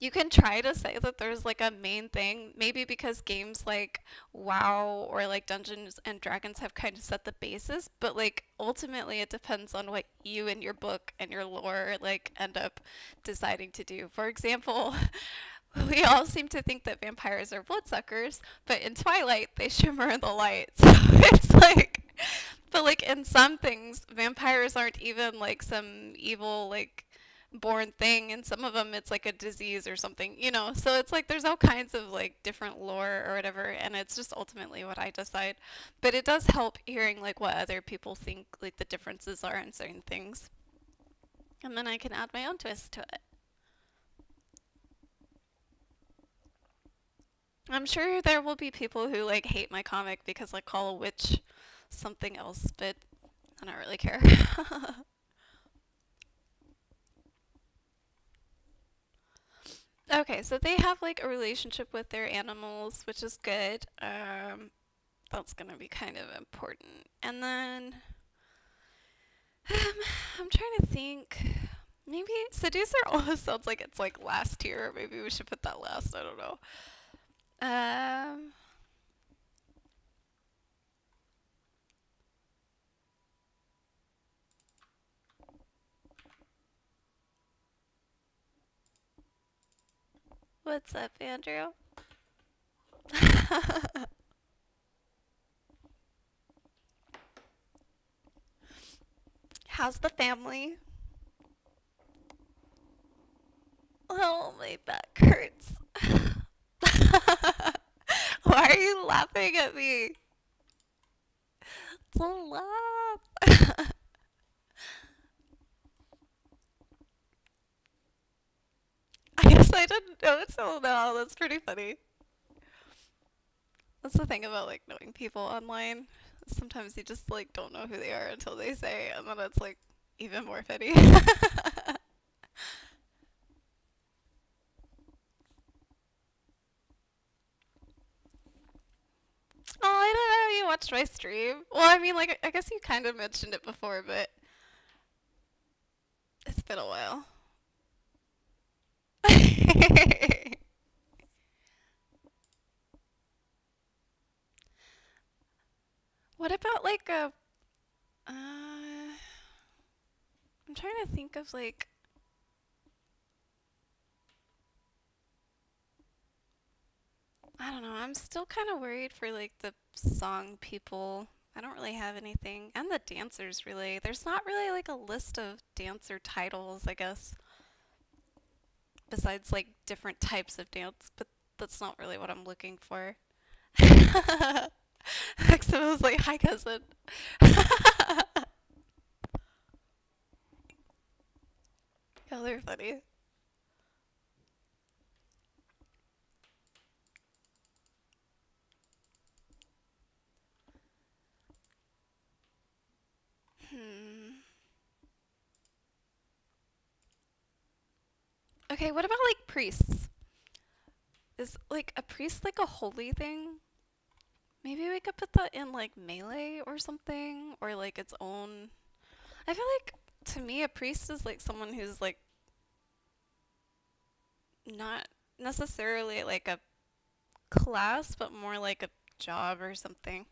you can try to say that there's like a main thing, maybe because games like WoW or like Dungeons and Dragons have kind of set the basis, but like ultimately it depends on what you and your book and your lore like end up deciding to do. For example, we all seem to think that vampires are bloodsuckers, but in Twilight they shimmer in the light. So it's like, but like in some things, vampires aren't even like some evil like born thing, and some of them it's like a disease or something, you know. So it's like there's all kinds of like different lore or whatever, and it's just ultimately what I decide. But it does help hearing like what other people think like the differences are in certain things, and then I can add my own twist to it. I'm sure there will be people who like hate my comic because I call a witch something else, but I don't really care. Okay, so they have like a relationship with their animals, which is good. That's gonna be kind of important. And then um, I'm trying to think. Maybe seducer almost sounds like it's like last tier. Maybe we should put that last. I don't know. Um, what's up, Andrew? How's the family? Oh, my back hurts. Why are you laughing at me? Don't laugh. I guess I didn't know until now. That's pretty funny. That's the thing about like knowing people online. Sometimes you just like don't know who they are until they say, and then it's like even more funny. Oh, I don't know if you watched my stream. Well, I mean, like, I guess you kind of mentioned it before, but it's been a while. What about like a, I'm trying to think of like, I don't know, I'm still kind of worried for like the song people. I don't really have anything. And the dancers, really. There's not really like a list of dancer titles, I guess, besides like different types of dance, but that's not really what I'm looking for. Maxim was like, hi, cousin. Y'all are funny. Hmm. Okay, what about like priests? Is like a priest like a holy thing? Maybe we could put that in like melee or something, or like its own. I feel like to me a priest is like someone who's like not necessarily like a class, but more like a job or something.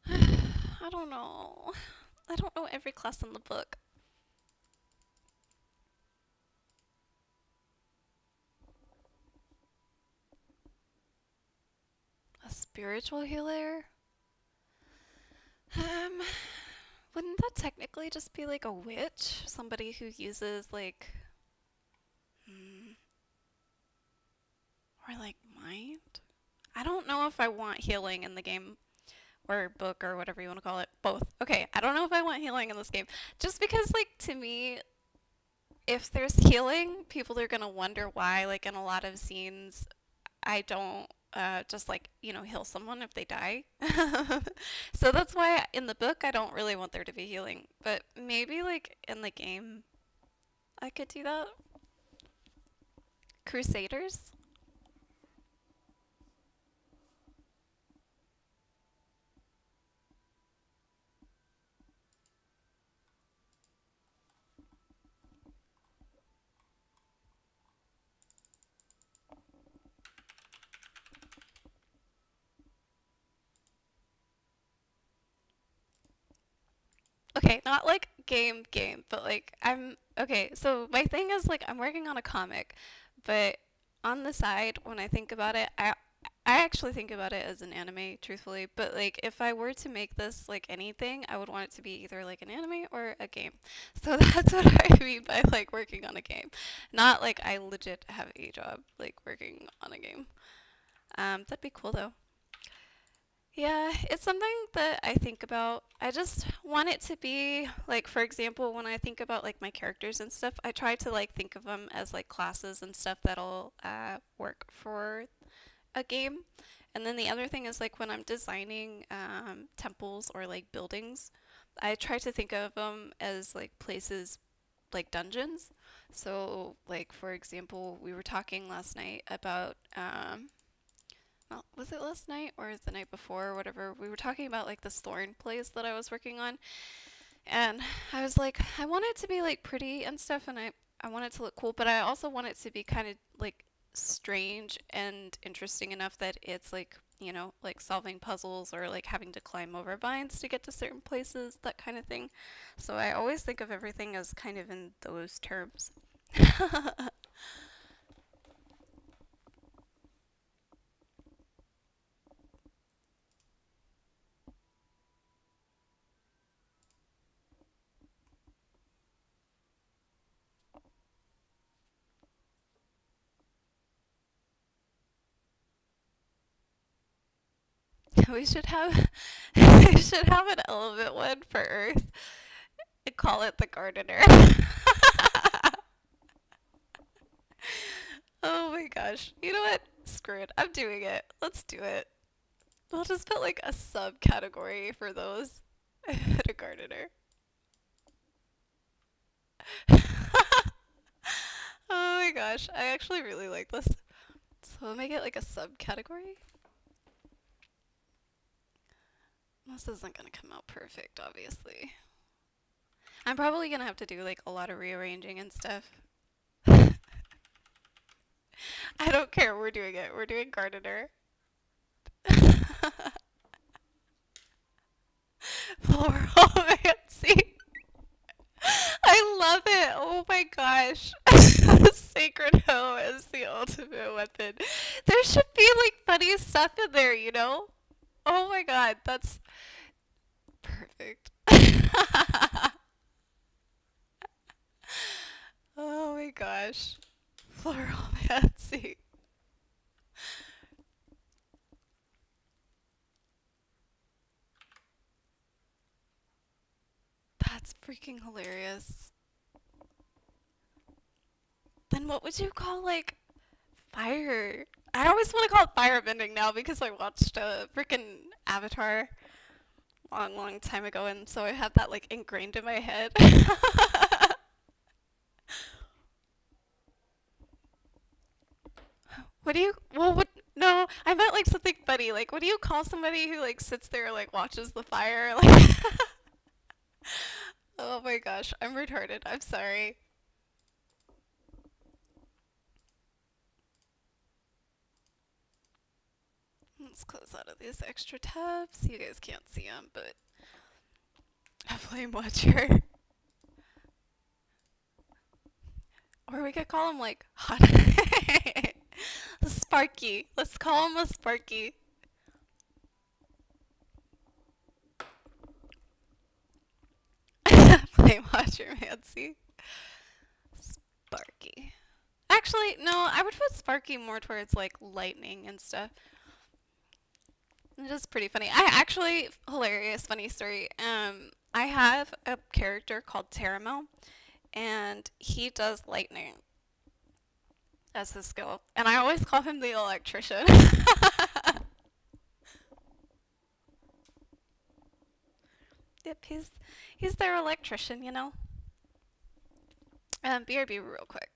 I don't know. I don't know every class in the book. A spiritual healer? Um, wouldn't that technically just be like a witch? Somebody who uses like, hmm, or like mind? I don't know if I want healing in the game or book or whatever you want to call it. Both. Okay, I don't know if I want healing in this game. Just because like to me, if there's healing, people are gonna wonder why, like in a lot of scenes, I don't just like, heal someone if they die. So that's why in the book I don't really want there to be healing. But maybe like in the game I could do that. Crusaders? Okay, not like game, but like okay, so my thing is like I'm working on a comic, but on the side when I think about it, I actually think about it as an anime, truthfully, but like if I were to make this like anything, I would want it to be either like an anime or a game. So that's what I mean by like working on a game. Not like I legit have a job like working on a game. That'd be cool though. Yeah, it's something that I think about. I just want it to be like, for example, when I think about like my characters and stuff, I try to like think of them as like classes and stuff that'll work for a game. And then the other thing is like when I'm designing temples or like buildings, I try to think of them as like places like dungeons. So like for example, we were talking last night about well, was it last night or the night before or whatever? We were talking about like this thorn place that I was working on, and I was like, I want it to be like pretty and stuff, and I want it to look cool, but I also want it to be kind of like strange and interesting enough that it's like, like solving puzzles or like having to climb over vines to get to certain places, that kind of thing. So I always think of everything as kind of in those terms. We should have we should have an element one for Earth and call it the gardener. Oh my gosh. You know what? Screw it. I'm doing it. Let's do it. We'll just put like a subcategory for those. A gardener. Oh my gosh. I actually really like this. So we'll make it like a subcategory. This isn't gonna come out perfect, obviously. I'm probably gonna have to do like a lot of rearranging and stuff. I don't care. We're doing it. We're doing gardener. Floral fancy. I love it. Oh my gosh. Sacred hoe is the ultimate weapon. There should be like funny stuff in there, you know? Oh my god, that's perfect. Oh my gosh. Floral fancy. That's freaking hilarious. Then what would you call like fire? I always want to call it firebending now because I watched a freaking Avatar long, long time ago, and so I had that like ingrained in my head. What do you, well, what, no, I meant like something funny. Like, what do you call somebody who like sits there, like watches the fire? Like, oh my gosh, I'm retarded. I'm sorry. Let's close out of these extra tabs. You guys can't see them, but a flame watcher. Or we could call him like hot. Sparky. Let's call him a Sparky. Flame watcher Mancy. Sparky. Actually, no, I would put Sparky more towards like lightning and stuff. It is pretty funny. I actually, hilarious, funny story. I have a character called Taramel, and he does lightning as his skill, and I always call him the electrician. Yep, he's their electrician, you know. BRB real quick.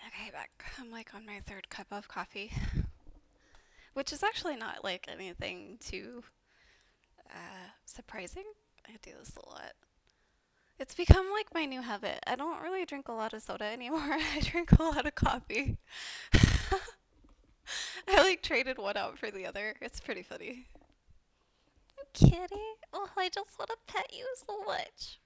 Okay, back. I'm like on my third cup of coffee, which is actually not like anything too surprising. I do this a lot. It's become like my new habit. I don't really drink a lot of soda anymore. I drink a lot of coffee. I like traded one out for the other. It's pretty funny. Kitty, oh, I just want to pet you so much.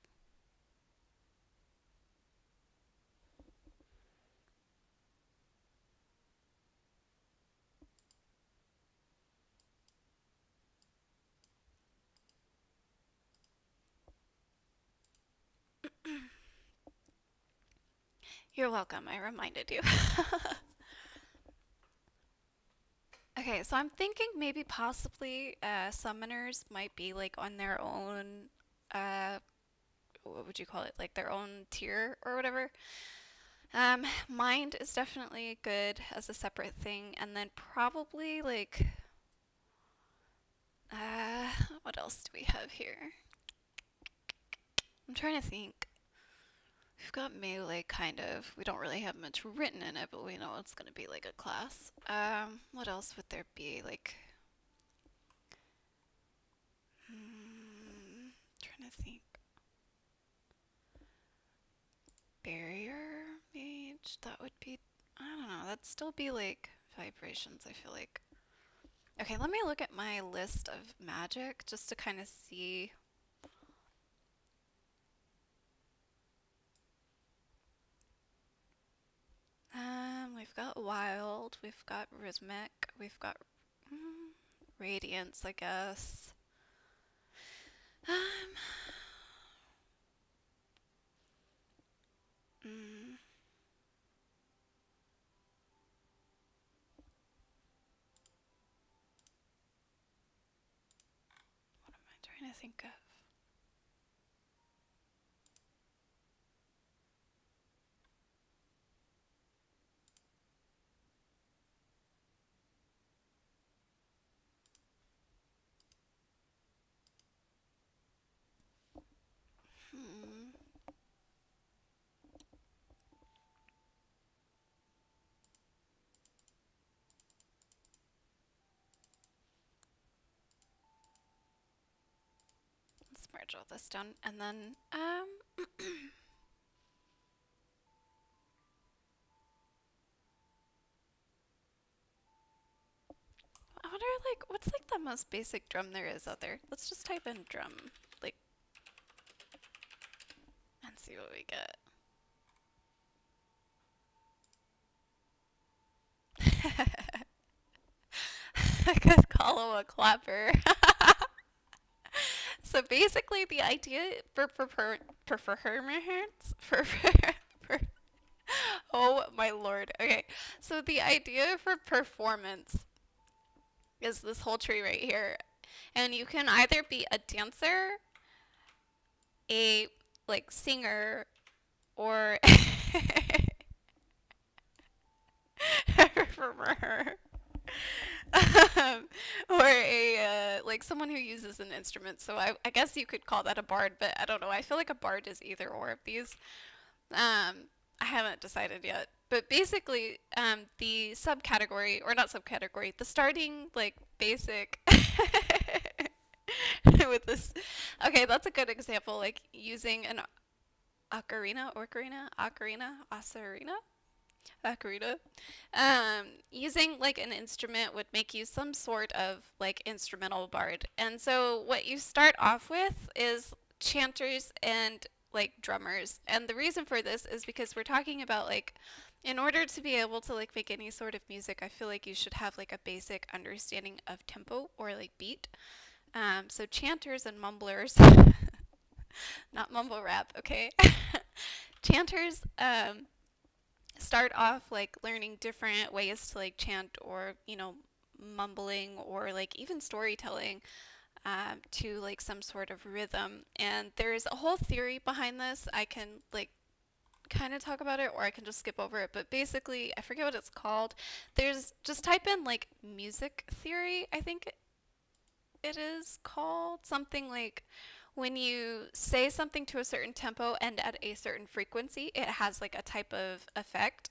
You're welcome. I reminded you. Okay, so I'm thinking maybe possibly summoners might be like on their own, uh, what would you call it? Like their own tier or whatever. Mind is definitely good as a separate thing, and then probably like, what else do we have here? I'm trying to think. We've got melee kind of. We don't really have much written in it, but we know it's gonna be like a class. What else would there be? Like, trying to think. Barrier mage, that would be, I don't know, that'd still be like vibrations, I feel like. Okay, let me look at my list of magic just to kind of see. We've got wild, we've got rhythmic, we've got radiance, I guess. Um, mm, what am I trying to think of? Hmm. Let's merge all this down and then I wonder like what's like the most basic drum there is out there. Let's just type in drum like and see what we get. I could call him a clapper. So basically the idea for oh my lord. Okay. So the idea for performance is this whole tree right here. And you can either be a dancer, a like singer, or a performer. Or a like someone who uses an instrument. So I guess you could call that a bard, but I don't know. I feel like a bard is either or of these. I haven't decided yet. But basically, the subcategory, or not subcategory, the starting like basic with this. Okay, that's a good example. Like using an ocarina, ocarina. Using like an instrument would make you some sort of like instrumental bard. And so what you start off with is chanters and like drummers. And the reason for this is because we're talking about like in order to be able to like make any sort of music, I feel like you should have like a basic understanding of tempo or like beat. So chanters and mumblers, not mumble rap, okay? Chanters start off like learning different ways to like chant or, you know, mumbling or like even storytelling to like some sort of rhythm. And there's a whole theory behind this. I can like kind of talk about it or I can just skip over it, but basically I forget what it's called. There's just type in like music theory, I think it is called something like when you say something to a certain tempo and at a certain frequency, it has like a type of effect.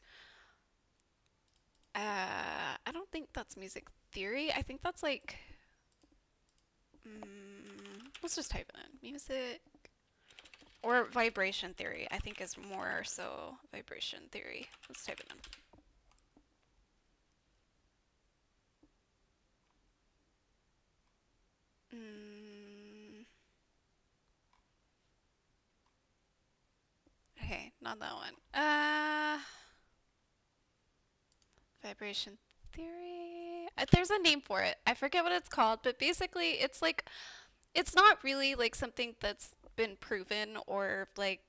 I don't think that's music theory. I think that's like, let's just type it in. Music or vibration theory, I think is more so vibration theory. Let's type it in. Okay, not that one. Vibration theory. There's a name for it. I forget what it's called, but basically it's like it's not really like something that's been proven or like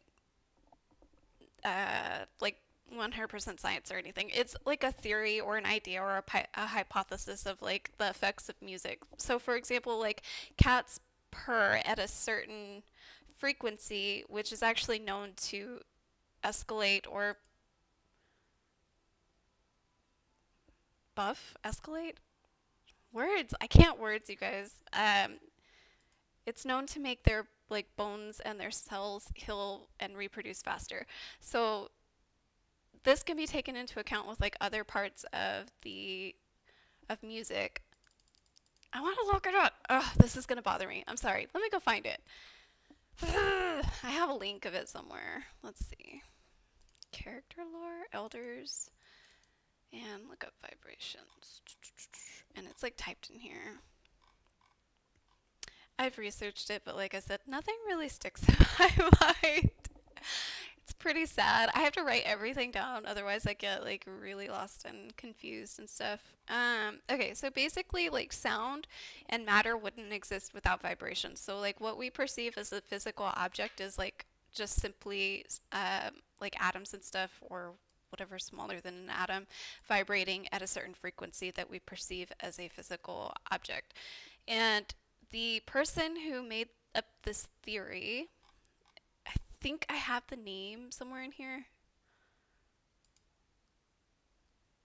100% science or anything. It's like a theory or an idea or a hypothesis of like the effects of music. So for example, like cats purr at a certain frequency, which is actually known to escalate or escalate? Words. I can't words, you guys. It's known to make their like bones and their cells heal and reproduce faster. So this can be taken into account with like other parts of the of music. I want to look it up. Ugh, this is gonna bother me. I'm sorry. Let me go find it. I have a link of it somewhere. Let's see. Character lore, elders, and look up vibrations. And it's like typed in here. I've researched it, but like I said, nothing really sticks in my mind. It's pretty sad. I have to write everything down, otherwise I get like really lost and confused and stuff. Okay, so basically like sound and matter wouldn't exist without vibrations. So like what we perceive as a physical object is like just simply like atoms and stuff, or whatever smaller than an atom, vibrating at a certain frequency that we perceive as a physical object. And the person who made up this theory, I think I have the name somewhere in here.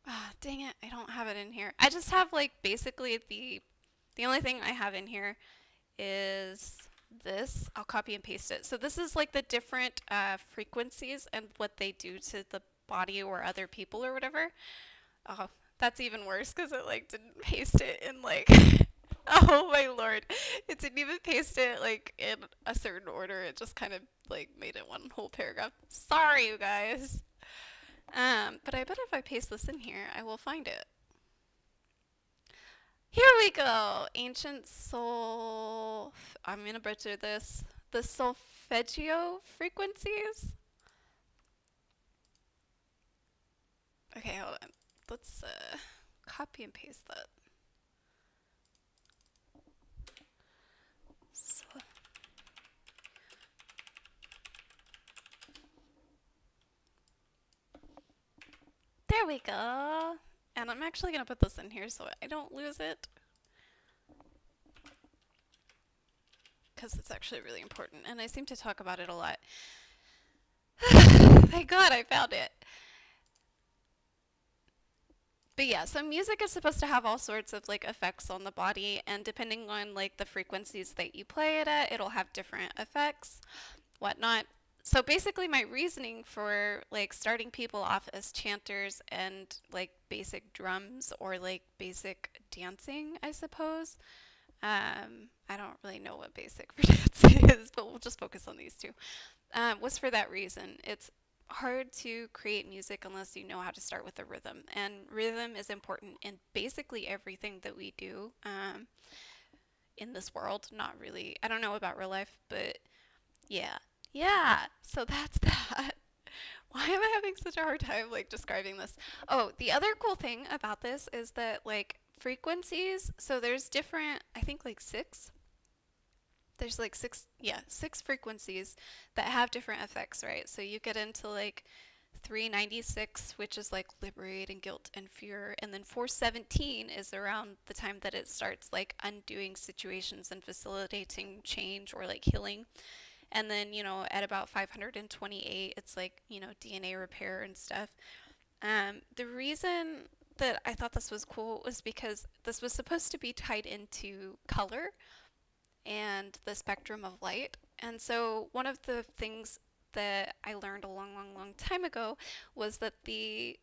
Ah, dang it, I don't have it in here. I just have like basically the only thing I have in here is this. I'll copy and paste it. So this is like the different frequencies and what they do to the body or other people or whatever. Oh, that's even worse because it like didn't paste it in like oh my lord. It didn't even paste it like in a certain order. It just kind of like made it one whole paragraph. Sorry, you guys. But I bet if I paste this in here, I will find it. Here we go. Ancient soul. I'm gonna butcher this. The solfeggio frequencies. Okay, hold on. Let's copy and paste that. So there we go. And I'm actually going to put this in here so I don't lose it, because it's actually really important and I seem to talk about it a lot. Thank God I found it. But yeah, so music is supposed to have all sorts of like effects on the body, and depending on like the frequencies that you play it at, it'll have different effects, whatnot. So basically my reasoning for like starting people off as chanters and like basic drums or like basic dancing, I suppose. I don't really know what basic for dancing is, but we'll just focus on these two. Was for that reason. It's hard to create music unless you know how to start with a rhythm, and rhythm is important in basically everything that we do in this world. Not really, I don't know about real life, but yeah. Yeah, so that's that. Why am I having such a hard time like describing this? Oh, the other cool thing about this is that like frequencies, so there's different, I think like there's like six frequencies that have different effects, right? So you get into like 396, which is like liberate and guilt and fear, and then 417 is around the time that it starts like undoing situations and facilitating change or like healing. And then, you know, at about 528, it's like, you know, DNA repair and stuff. The reason that I thought this was cool was because this was supposed to be tied into color and the spectrum of light. And so one of the things that I learned a long time ago was that the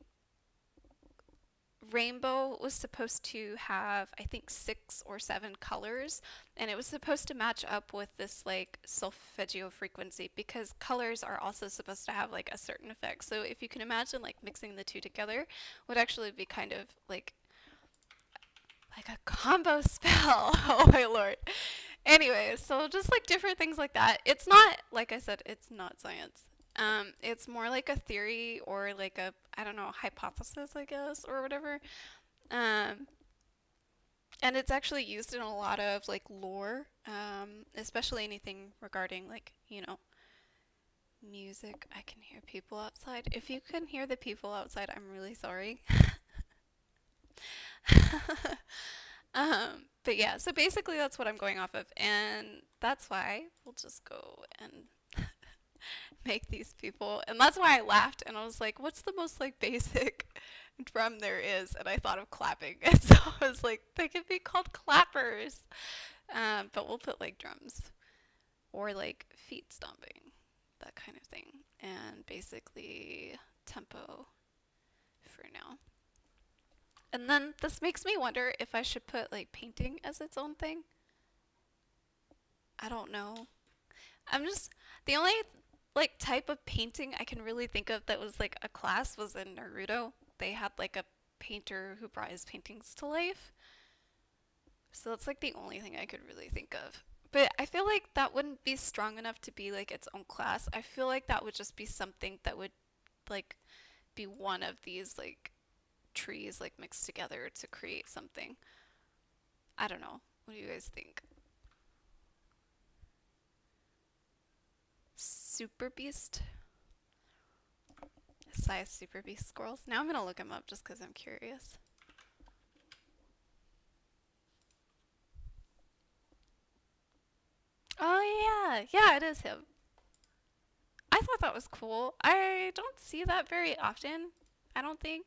rainbow was supposed to have, I think, 6 or 7 colors, and it was supposed to match up with this like solfeggio frequency, because colors are also supposed to have like a certain effect. So if you can imagine like mixing the two together would actually be kind of like a combo spell. Oh my lord. Anyway, so just like different things like that. It's not, like I said, it's not science. It's more like a theory or like a, I don't know, hypothesis, I guess, or whatever. And it's actually used in a lot of like lore, especially anything regarding like, you know, music. I can hear people outside. If you can hear the people outside, I'm really sorry. But yeah, so basically that's what I'm going off of, and that's why we'll just go and make these people. And that's why I laughed and I was like, what's the most like basic drum there is? And I thought of clapping, and so I was like, they could be called clappers. But we'll put like drums. or like feet stomping, that kind of thing. And basically tempo for now. And then this makes me wonder if I should put like painting as its own thing. I don't know. I'm just the only like type of painting I can really think of that was like a class was in Naruto. They had like a painter who brought his paintings to life. So that's like the only thing I could really think of. But I feel like that wouldn't be strong enough to be like its own class. I feel like that would just be something that would like be one of these like trees like mixed together to create something. I don't know. What do you guys think? Super Beast? Size Super Beast squirrels. Now I'm gonna look him up just because I'm curious. Oh yeah, yeah, it is him. I thought that was cool. I don't see that very often. I don't think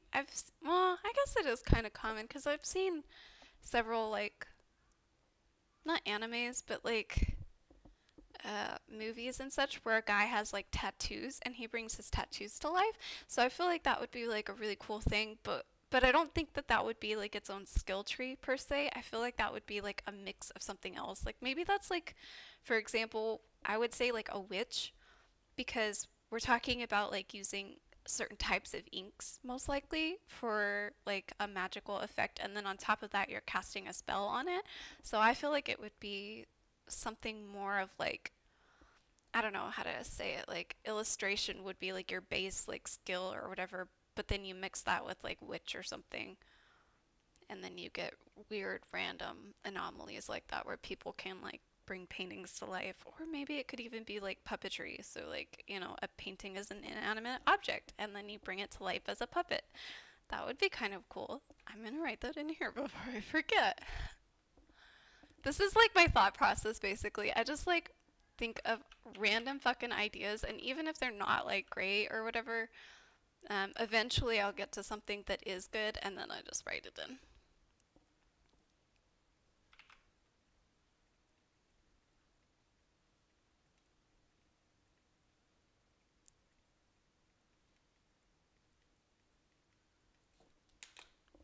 well, I guess it is kind of common because I've seen several like not animes, but like movies and such where a guy has like tattoos and he brings his tattoos to life. So I feel like that would be like a really cool thing, but I don't think that that would be like its own skill tree per se. I feel like that would be like a mix of something else. Like maybe that's like, for example, I would say like a witch because we're talking about like using certain types of inks most likely for like a magical effect, and then on top of that you're casting a spell on it. So I feel like it would be something more of like, I don't know how to say it, like illustration would be like your base like skill or whatever, but then you mix that with like witch or something, and then you get weird random anomalies like that where people can like bring paintings to life. Or maybe it could even be like puppetry, so like, you know, a painting is an inanimate object and then you bring it to life as a puppet. That would be kind of cool. I'm gonna write that in here before I forget. This is like my thought process basically. I just like think of random fucking ideas, and even if they're not like great or whatever, eventually I'll get to something that is good and then I just write it in.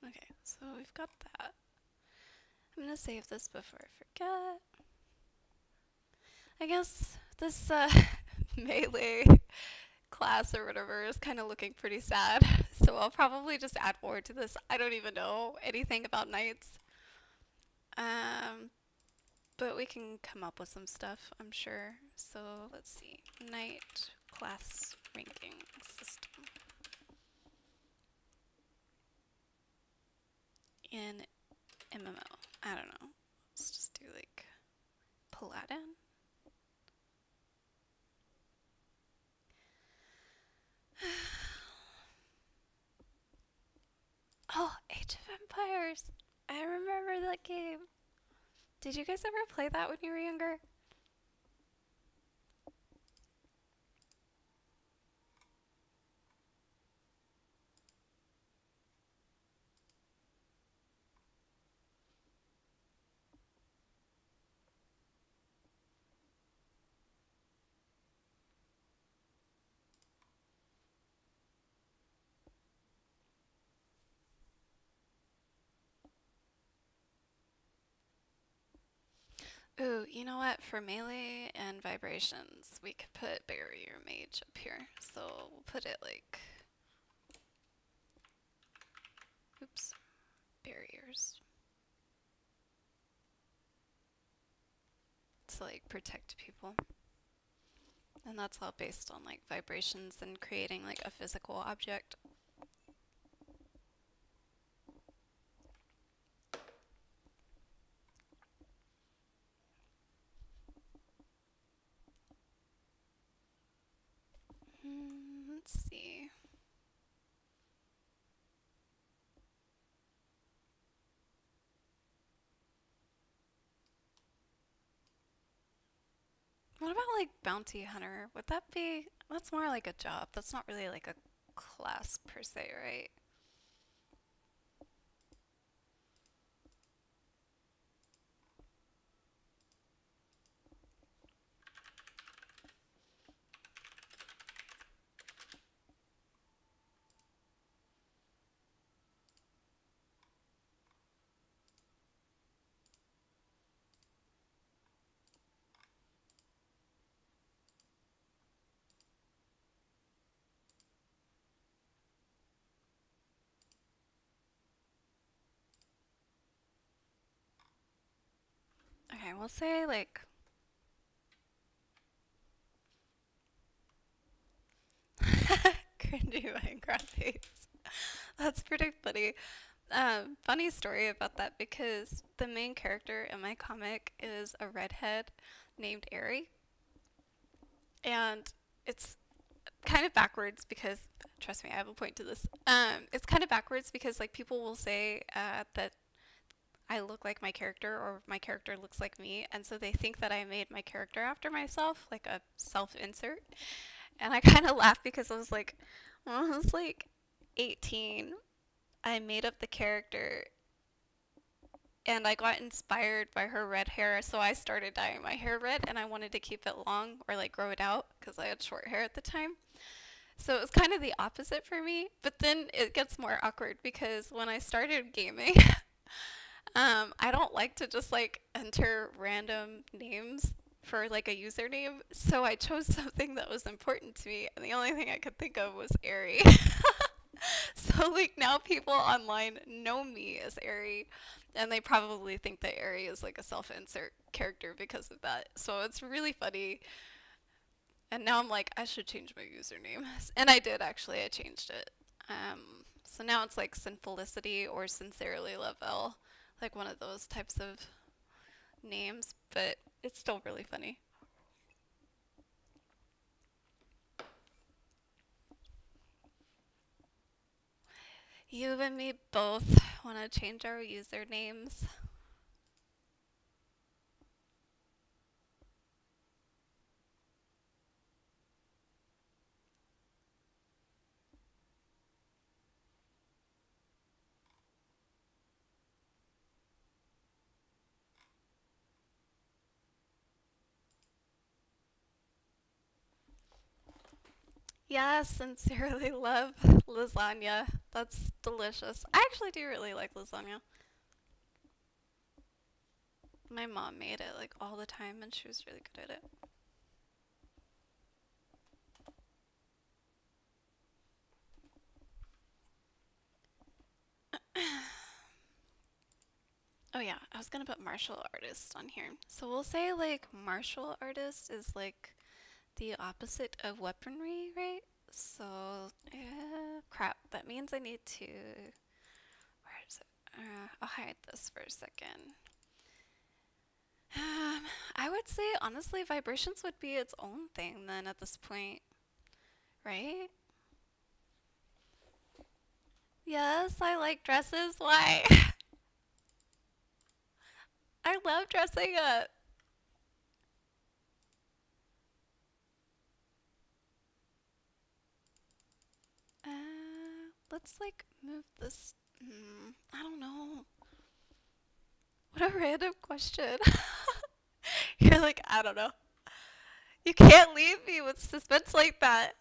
Okay, so we've got that. I'm gonna save this before I forget. I guess this melee class or whatever is kind of looking pretty sad. So I'll probably just add more to this. I don't even know anything about knights. Um, but we can come up with some stuff, I'm sure. So let's see. Knight class ranking system. In MMO. I don't know. Let's just do like Paladin. Oh, Age of Empires! I remember that game. Did you guys ever play that when you were younger? Ooh, you know what? For melee and vibrations, we could put barrier mage up here. So we'll put it like, oops, barriers. To like protect people. And that's all based on like vibrations and creating like a physical object. Let's see. What about like bounty hunter? Would that be, that's more like a job. That's not really like a class per se, right? Okay, we'll say like cringy Minecraft face. That's pretty funny. Funny story about that because the main character in my comic is a redhead named Aerie, and it's kind of backwards because trust me, I have a point to this. It's kind of backwards because like people will say that I look like my character or my character looks like me, and so they think that I made my character after myself, like a self-insert. And I kind of laughed because I was like, when I was like 18, I made up the character and I got inspired by her red hair, so I started dyeing my hair red and I wanted to keep it long or like grow it out because I had short hair at the time. So it was kind of the opposite for me, but then it gets more awkward because when I started gaming, I don't like to just like enter random names for like a username, so I chose something that was important to me, and the only thing I could think of was Aerie. So like now people online know me as Aerie, and they probably think that Aerie is like a self-insert character because of that. So it's really funny. And now I'm like, I should change my username. And I did actually, I changed it. So now it's like Sinfelicity or Sincerely Lavelle, like one of those types of names, but it's still really funny. You and me both want to change our usernames. Yes, sincerely love lasagna. That's delicious. I actually do really like lasagna. My mom made it like all the time and she was really good at it. Oh yeah, I was gonna put martial artist on here. So we'll say like martial artist is like the opposite of weaponry, right? So, crap. That means I need to. Where is it? I'll hide this for a second. I would say honestly, vibrations would be its own thing then at this point, right? Yes, I like dresses. Why? I love dressing up. Let's like move this. I don't know. What a random question. You're like, I don't know. You can't leave me with suspense like that.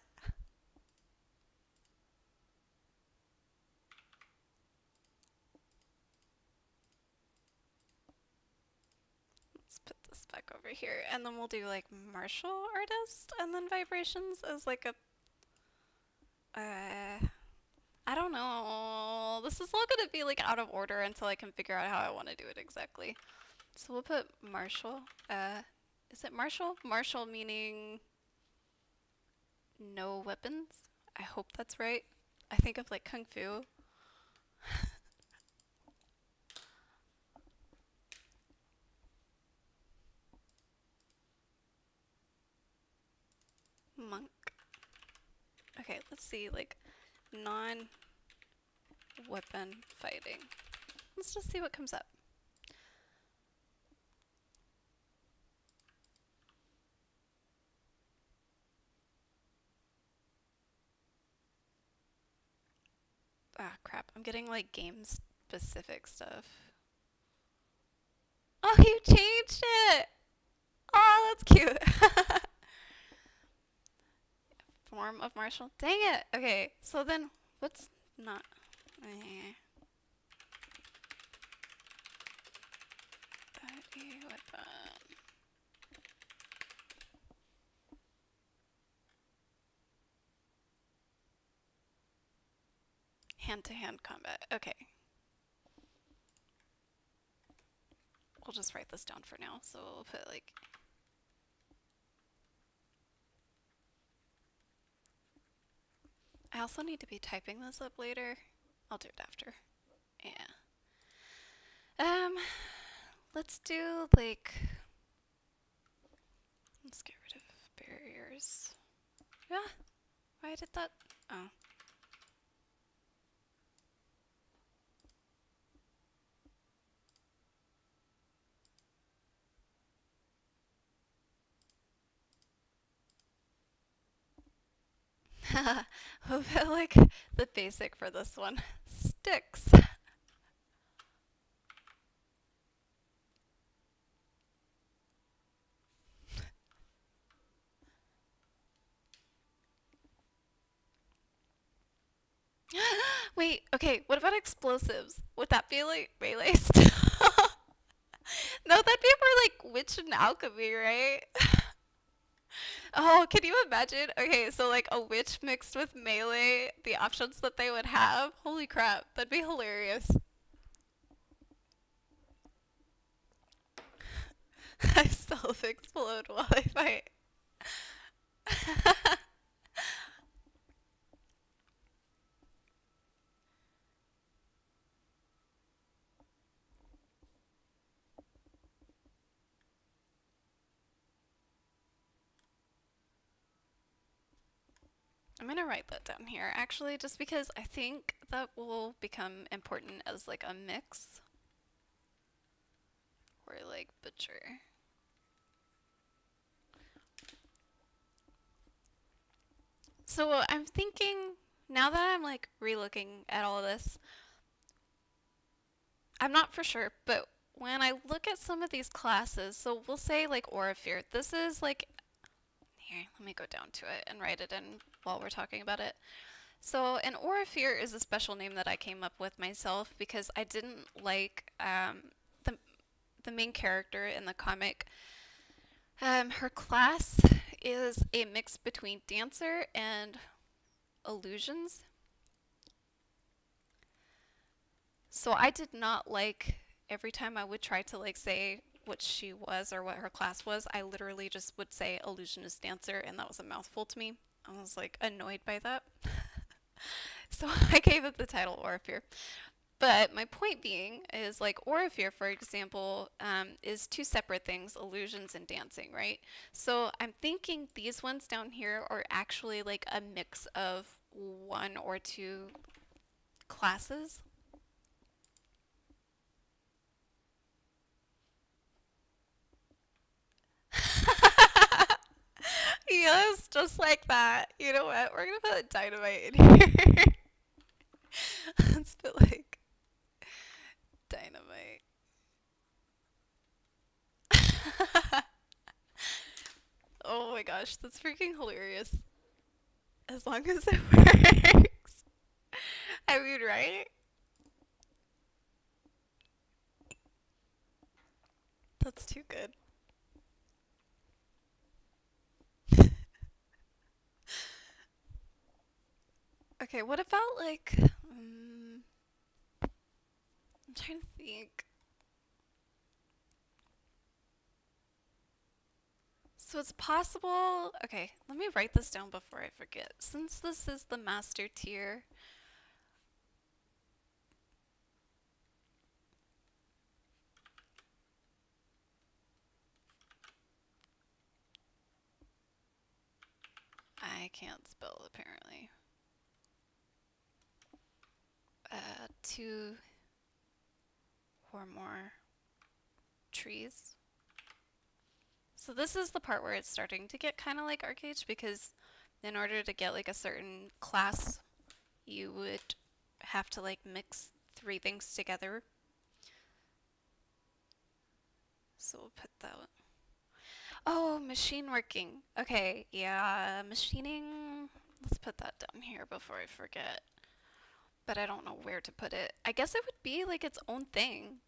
Let's put this back over here. And then we'll do like martial artist and then vibrations as like a. I don't know. This is all gonna be like out of order until I can figure out how I want to do it exactly. So we'll put martial. Is it martial? Martial meaning no weapons. I hope that's right. I think of like kung fu. Monk. Okay, let's see, like non-weapon fighting. Let's just see what comes up. Ah, crap. I'm getting like game specific stuff. Oh, you changed it! Oh, that's cute. Form of martial. Dang it! Okay, so then what's not. Weapon. Hand to hand combat. Okay. we'll just write this down for now. So we'll put like I also need to be typing this up later. I'll do it after. Yeah. Let's do like let's get rid of barriers. Yeah. Why did that? Oh. We'll put like the basic for this one. Sticks. Wait, okay, what about explosives? Would that be like melee-laced? No, that'd be for like witch and alchemy, right? Oh, can you imagine? Okay, so like a witch mixed with melee, the options that they would have. Holy crap, that'd be hilarious. I self-explode while I fight. I'm gonna write that down here actually, just because I think that will become important as like a mix or like butcher. So I'm thinking now that I'm like relooking at all of this, I'm not for sure, but when I look at some of these classes, so we'll say like Orifere, this is like, here, let me go down to it and write it in while we're talking about it. So an Orifere is a special name that I came up with myself because I didn't like the main character in the comic. Her class is a mix between dancer and illusions. So I did not like every time I would try to like say what she was or what her class was, I literally just would say illusionist dancer, and that was a mouthful to me. I was like annoyed by that. So I gave it the title Orifere. But my point being is like Orifere, for example, is two separate things, illusions and dancing, right? So I'm thinking these ones down here are actually like a mix of one or two classes. Yes, just like that. You know what? We're gonna put dynamite in here. Let's put like dynamite. Oh my gosh, that's freaking hilarious. As long as it works. I mean, right? That's too good. Okay, what about like, I'm trying to think. So it's possible, okay, let me write this down before I forget. Since this is the master tier, I can't spell apparently. Two or more trees. So this is the part where it's starting to get kind of like Arcade, because in order to get like a certain class, you would have to like mix three things together. So we'll put that one. Oh, machine working. Okay, yeah, machining. Let's put that down here before I forget. But I don't know where to put it. I guess it would be like its own thing.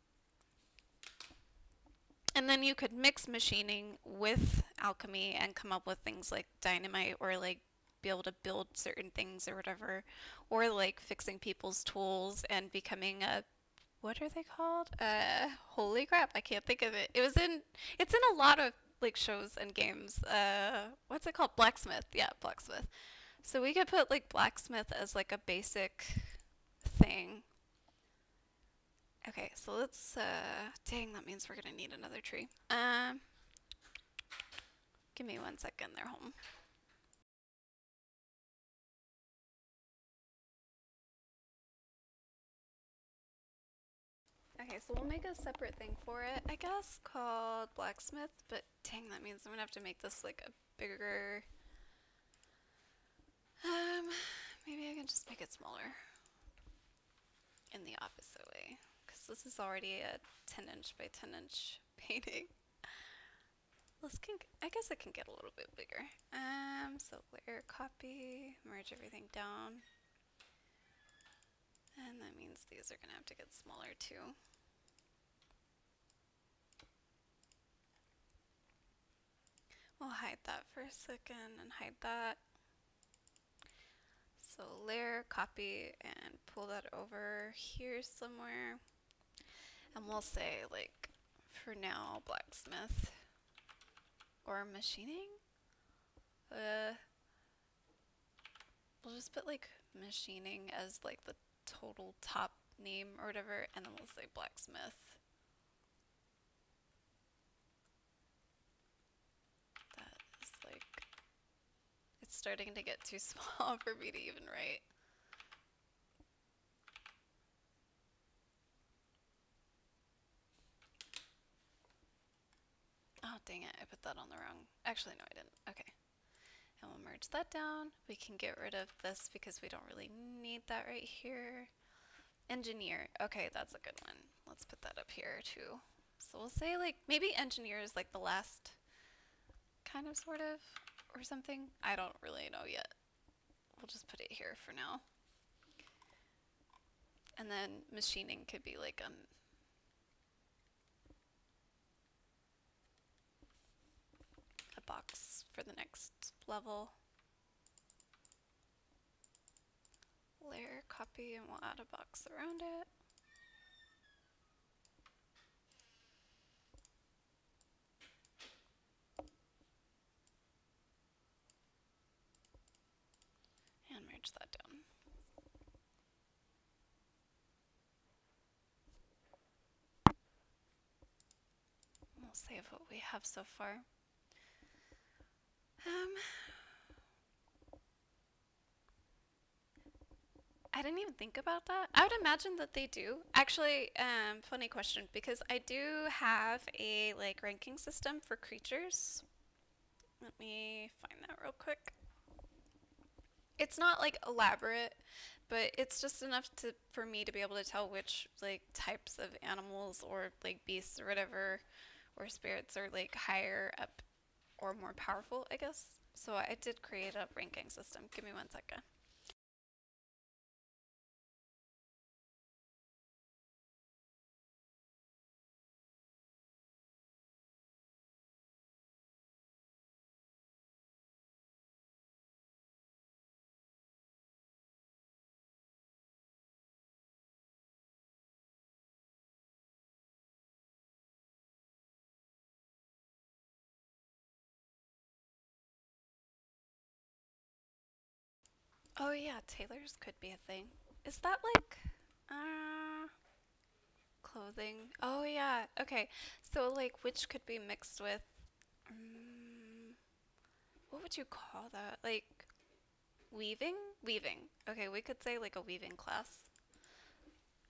And then you could mix machining with alchemy and come up with things like dynamite, or like be able to build certain things or whatever, or like fixing people's tools and becoming a what are they called? Holy crap, I can't think of it. It's in a lot of like shows and games. What's it called? Blacksmith. Yeah, blacksmith. So we could put like blacksmith as like a basic thing. Okay, so let's, dang, that means we're gonna need another tree. Give me 1 second, they're home. Okay, so we'll make a separate thing for it, I guess, called blacksmith, but dang, that means I'm gonna have to make this like a bigger, um, maybe I can just make it smaller in the opposite way, because this is already a 10-inch by 10-inch painting. I guess it can get a little bit bigger. So layer copy, merge everything down. And that means these are gonna have to get smaller too. We'll hide that for a second and hide that. So layer, copy, and pull that over here somewhere. And we'll say like, for now, blacksmith or machining. We'll just put like machining as like the total top name or whatever, and then we'll say blacksmith. That is like, it's starting to get too small for me to even write. Oh, dang it, I put that on the wrong, actually no I didn't, okay. And we'll merge that down. We can get rid of this because we don't really need that right here. Engineer, okay, that's a good one. Let's put that up here too. So we'll say like, maybe engineer is like the last kind of sort of or something. I don't really know yet. We'll just put it here for now. And then machining could be like a box for the next level. Layer, copy, and we'll add a box around it. And merge that down. We'll save what we have so far. I didn't even think about that. I would imagine that they do. Actually, funny question, because I do have a like ranking system for creatures. Let me find that real quick. It's not like elaborate, but it's just enough for me to be able to tell which like types of animals or like beasts or whatever or spirits are like higher up or more powerful, I guess. So I did create a ranking system. Give me 1 second. Oh yeah, tailors could be a thing. Is that like, clothing? Oh yeah, okay. So like, which could be mixed with, what would you call that? Like, weaving? Weaving. Okay, we could say like a weaving class.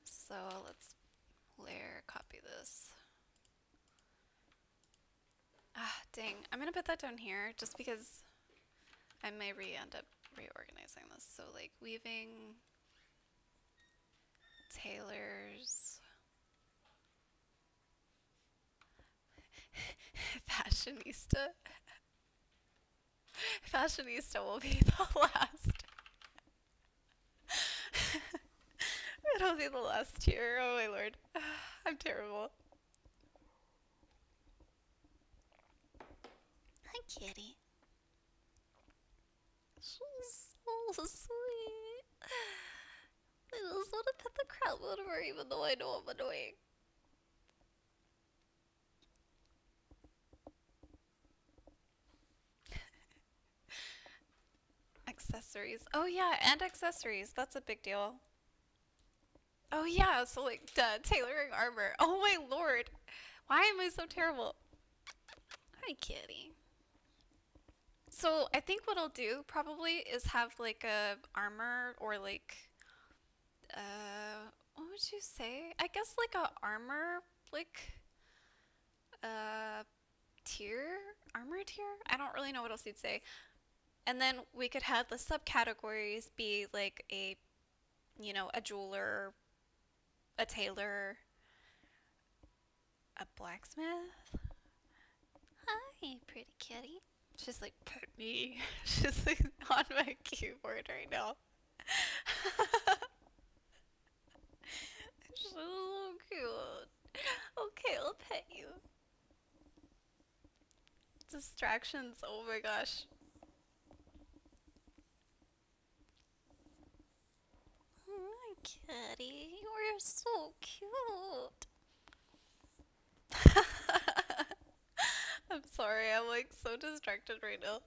So let's layer copy this. Ah, dang. I'm gonna put that down here just because I may end up reorganizing this. So like weaving, tailors, fashionista. Fashionista will be the last. It'll be the last tier. Oh my lord. I'm terrible. Hi, kitty. She's so sweet. just want to pet the crap out of her even though I know I'm annoying. Accessories. Oh yeah, and accessories. That's a big deal. Oh yeah, so like tailoring armor. Oh my lord. Why am I so terrible? Hi, kitty. So I think what I'll do probably is have like a armor or like what would you say? I guess like a armor like uh tier? Armor tier? I don't really know what else you'd say. And then we could have the subcategories be like a, you know, a jeweler, a tailor, a blacksmith. Hi, pretty kitty. She's like, pet me. She's like on my keyboard right now. She's so cute. Okay, I'll pet you. Distractions, oh my gosh. Hi, kitty. You're so cute. I'm sorry, I'm like so distracted right now.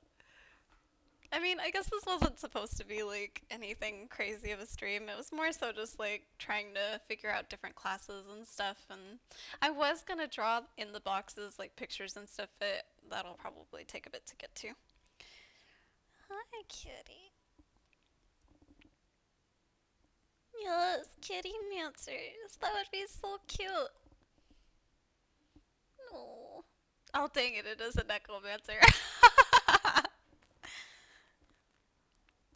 I mean, I guess this wasn't supposed to be like anything crazy of a stream. It was more so just like trying to figure out different classes and stuff. And I was gonna draw in the boxes like pictures and stuff, but that'll probably take a bit to get to. Hi, kitty. Yes, kitty answers. That would be so cute. No. Oh, dang it, it is a necromancer.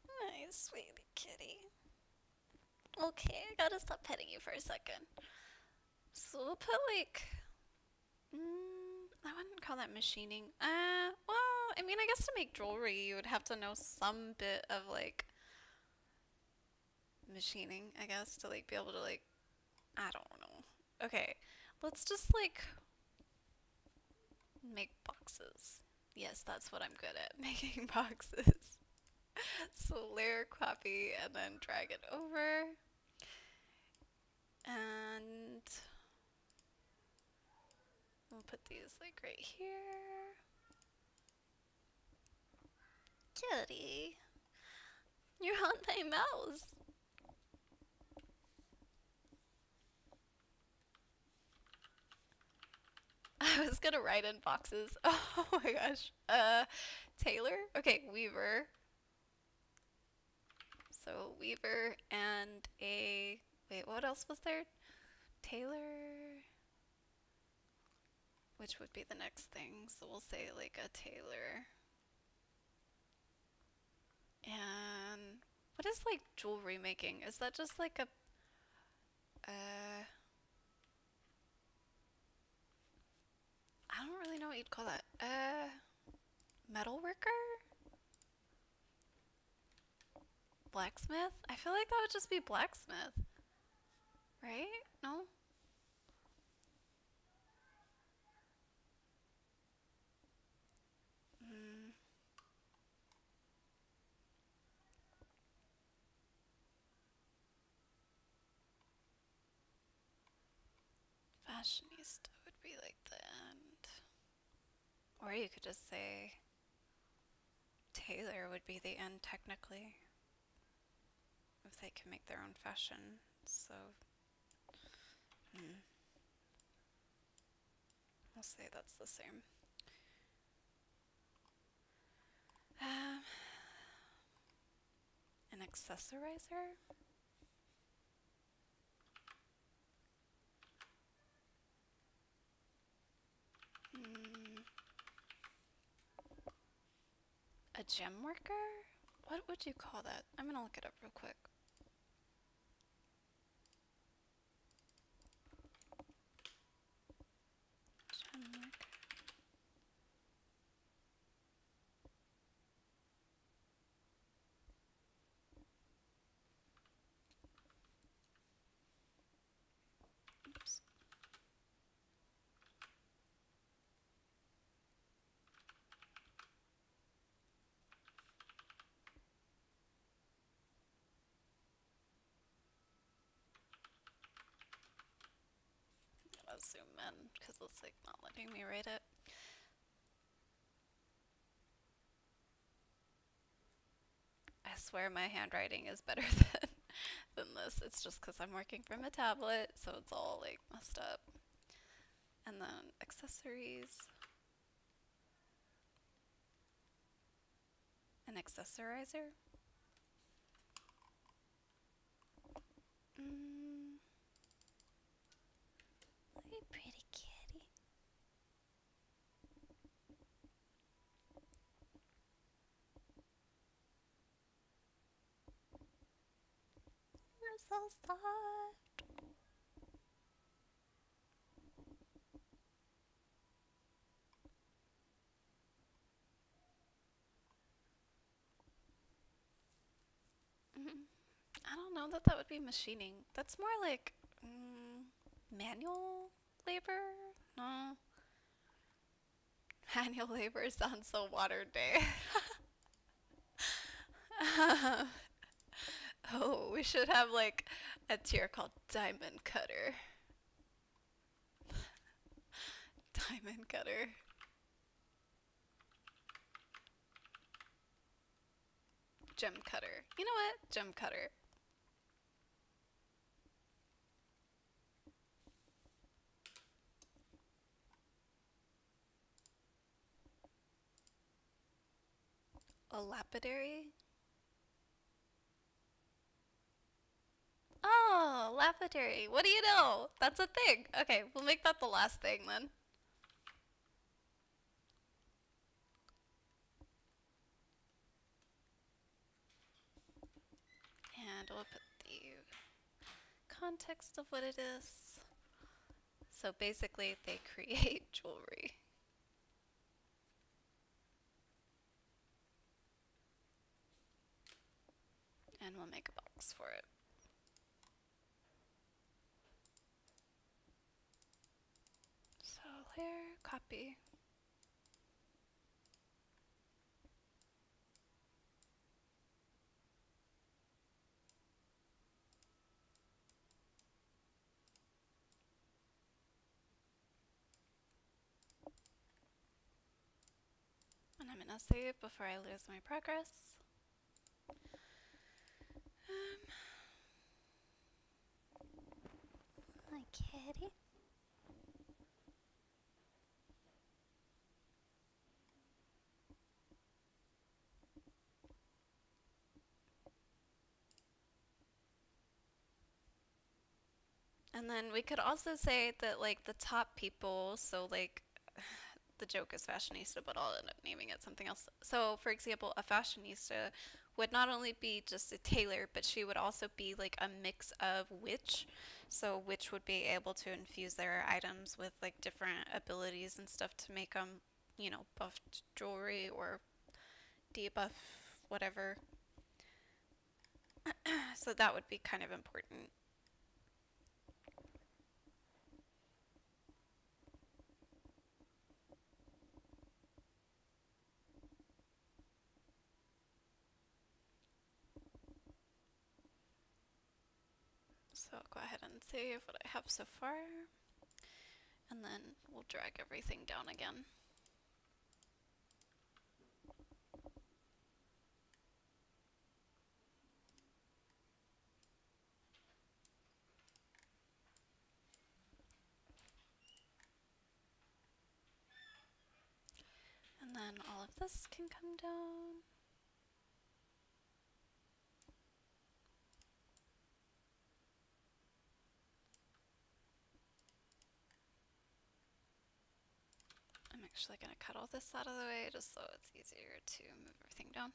Nice, sweetie kitty. Okay, I gotta stop petting you for a second. So we'll put like, I wouldn't call that machining. Well, I mean, I guess to make jewelry, you would have to know some bit of like machining, I guess, to like be able to like, I don't know. Okay, let's just like make boxes. Yes, that's what I'm good at, making boxes. So layer copy and then drag it over. And we'll put these like right here. Kitty, you're on my mouse. I was gonna write in boxes. Oh my gosh. Tailor? Okay, weaver. So weaver and a, wait, what else was there? Tailor, which would be the next thing. So we'll say like a tailor. And what is like jewelry making? Is that just like a, I don't really know what you'd call that. Metal worker? Blacksmith? I feel like that would just be blacksmith. Right? No? Mm. Fashionista would be like the end. Or you could just say tailor would be the end technically. If they can make their own fashion. So, I'll say that's the same. An accessorizer? A gem worker? What would you call that? I'm gonna look it up real quick. Gem worker. Oops. zoom in because it's like not letting me write it. I swear my handwriting is better than this. It's just because I'm working from a tablet, so it's all like messed up. And then accessories. An accessorizer. Hey, pretty kitty. You're so soft. I don't know that that would be machining. That's more like manual labor? No. Manual labor sounds so watered down. Oh, we should have like a tier called Diamond Cutter. Diamond Cutter. Gem Cutter. You know what? Gem Cutter. A lapidary? Oh, lapidary. What do you know? That's a thing. Okay, we'll make that the last thing then. And we'll put the context of what it is. So basically, they create jewelry. And we'll make a box for it. So here, copy. And I'm gonna save before I lose my progress. Hi, kitty. And then we could also say that like the top people, so like the joke is fashionista, but I'll end up naming it something else. So for example, a fashionista would not only be just a tailor, but she would also be like a mix of witch. So witch would be able to infuse their items with like different abilities and stuff to make them, you know, buffed jewelry or debuff whatever. So that would be kind of important. So I'll go ahead and save what I have so far. And then we'll drag everything down again. And then all of this can come down. I'm actually going to cut all this out of the way just so it's easier to move everything down.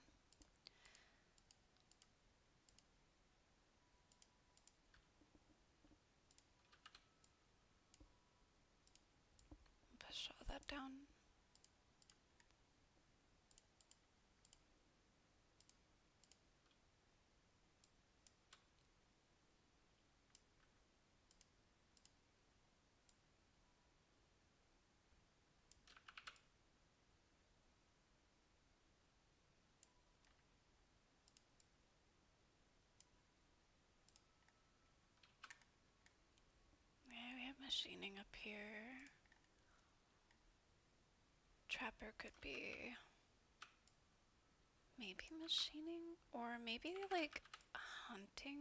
Push all that down. There we have my machining up here. Trapper could be maybe machining or maybe like hunting.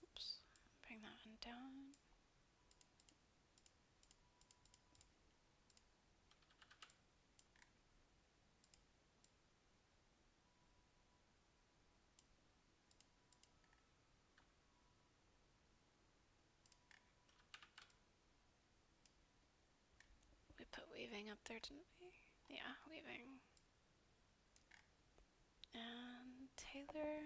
Oops, bring that one down. We put weaving up there, didn't we? Yeah, weaving. And Taylor.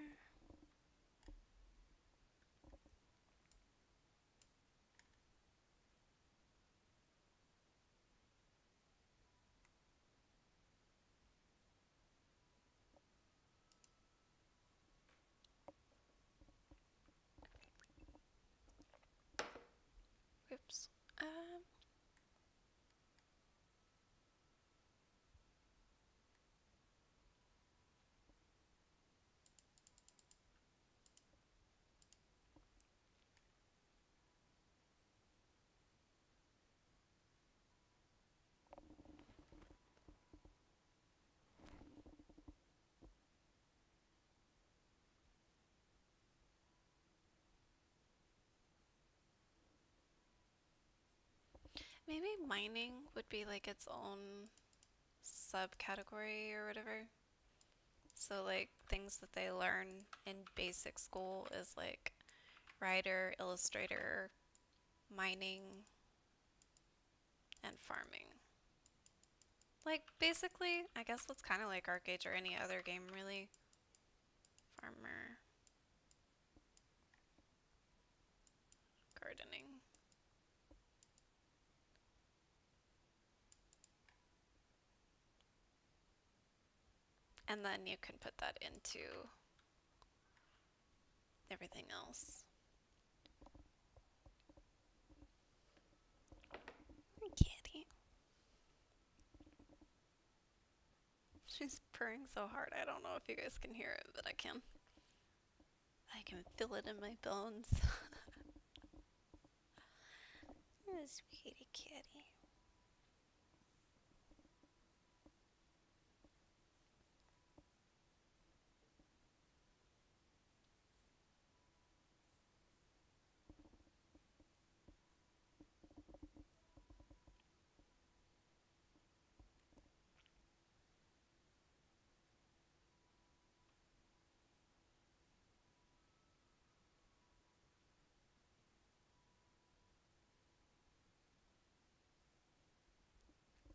Oops. Maybe mining would be like its own subcategory or whatever. So like things that they learn in basic school is like writer, illustrator, mining, and farming. Like basically, I guess that's kind of like ArcAge or any other game really. Farmer. Gardening. And then you can put that into everything else. Kitty. She's purring so hard. I don't know if you guys can hear it, but I can. I can feel it in my bones. Oh, sweetie kitty.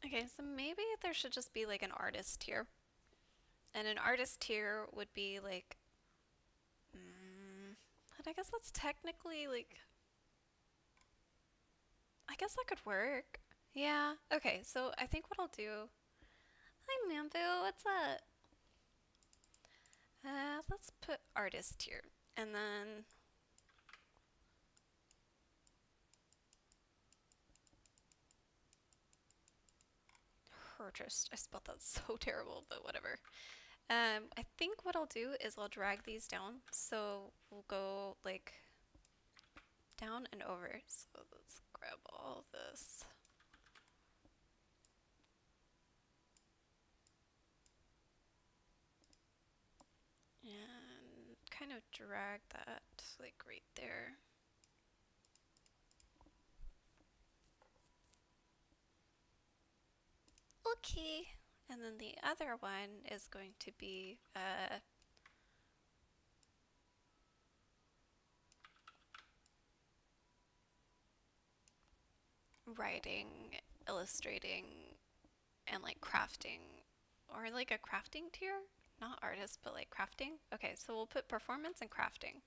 Okay, so maybe there should just be like an artist tier. And an artist tier would be like, but I guess that's technically like, I guess that could work. Yeah, okay, so I think what I'll do, hi Mambu, what's up? Let's put artist here, and then Hertrist. I spelled that so terrible, but whatever. I think what I'll do is I'll drag these down, so we'll go like down and over. So let's grab all this. And kind of drag that like right there. Okay. And then the other one is going to be writing, illustrating, and like crafting, or like a crafting tier? Not artist, but like crafting. Okay, so we'll put performance and crafting.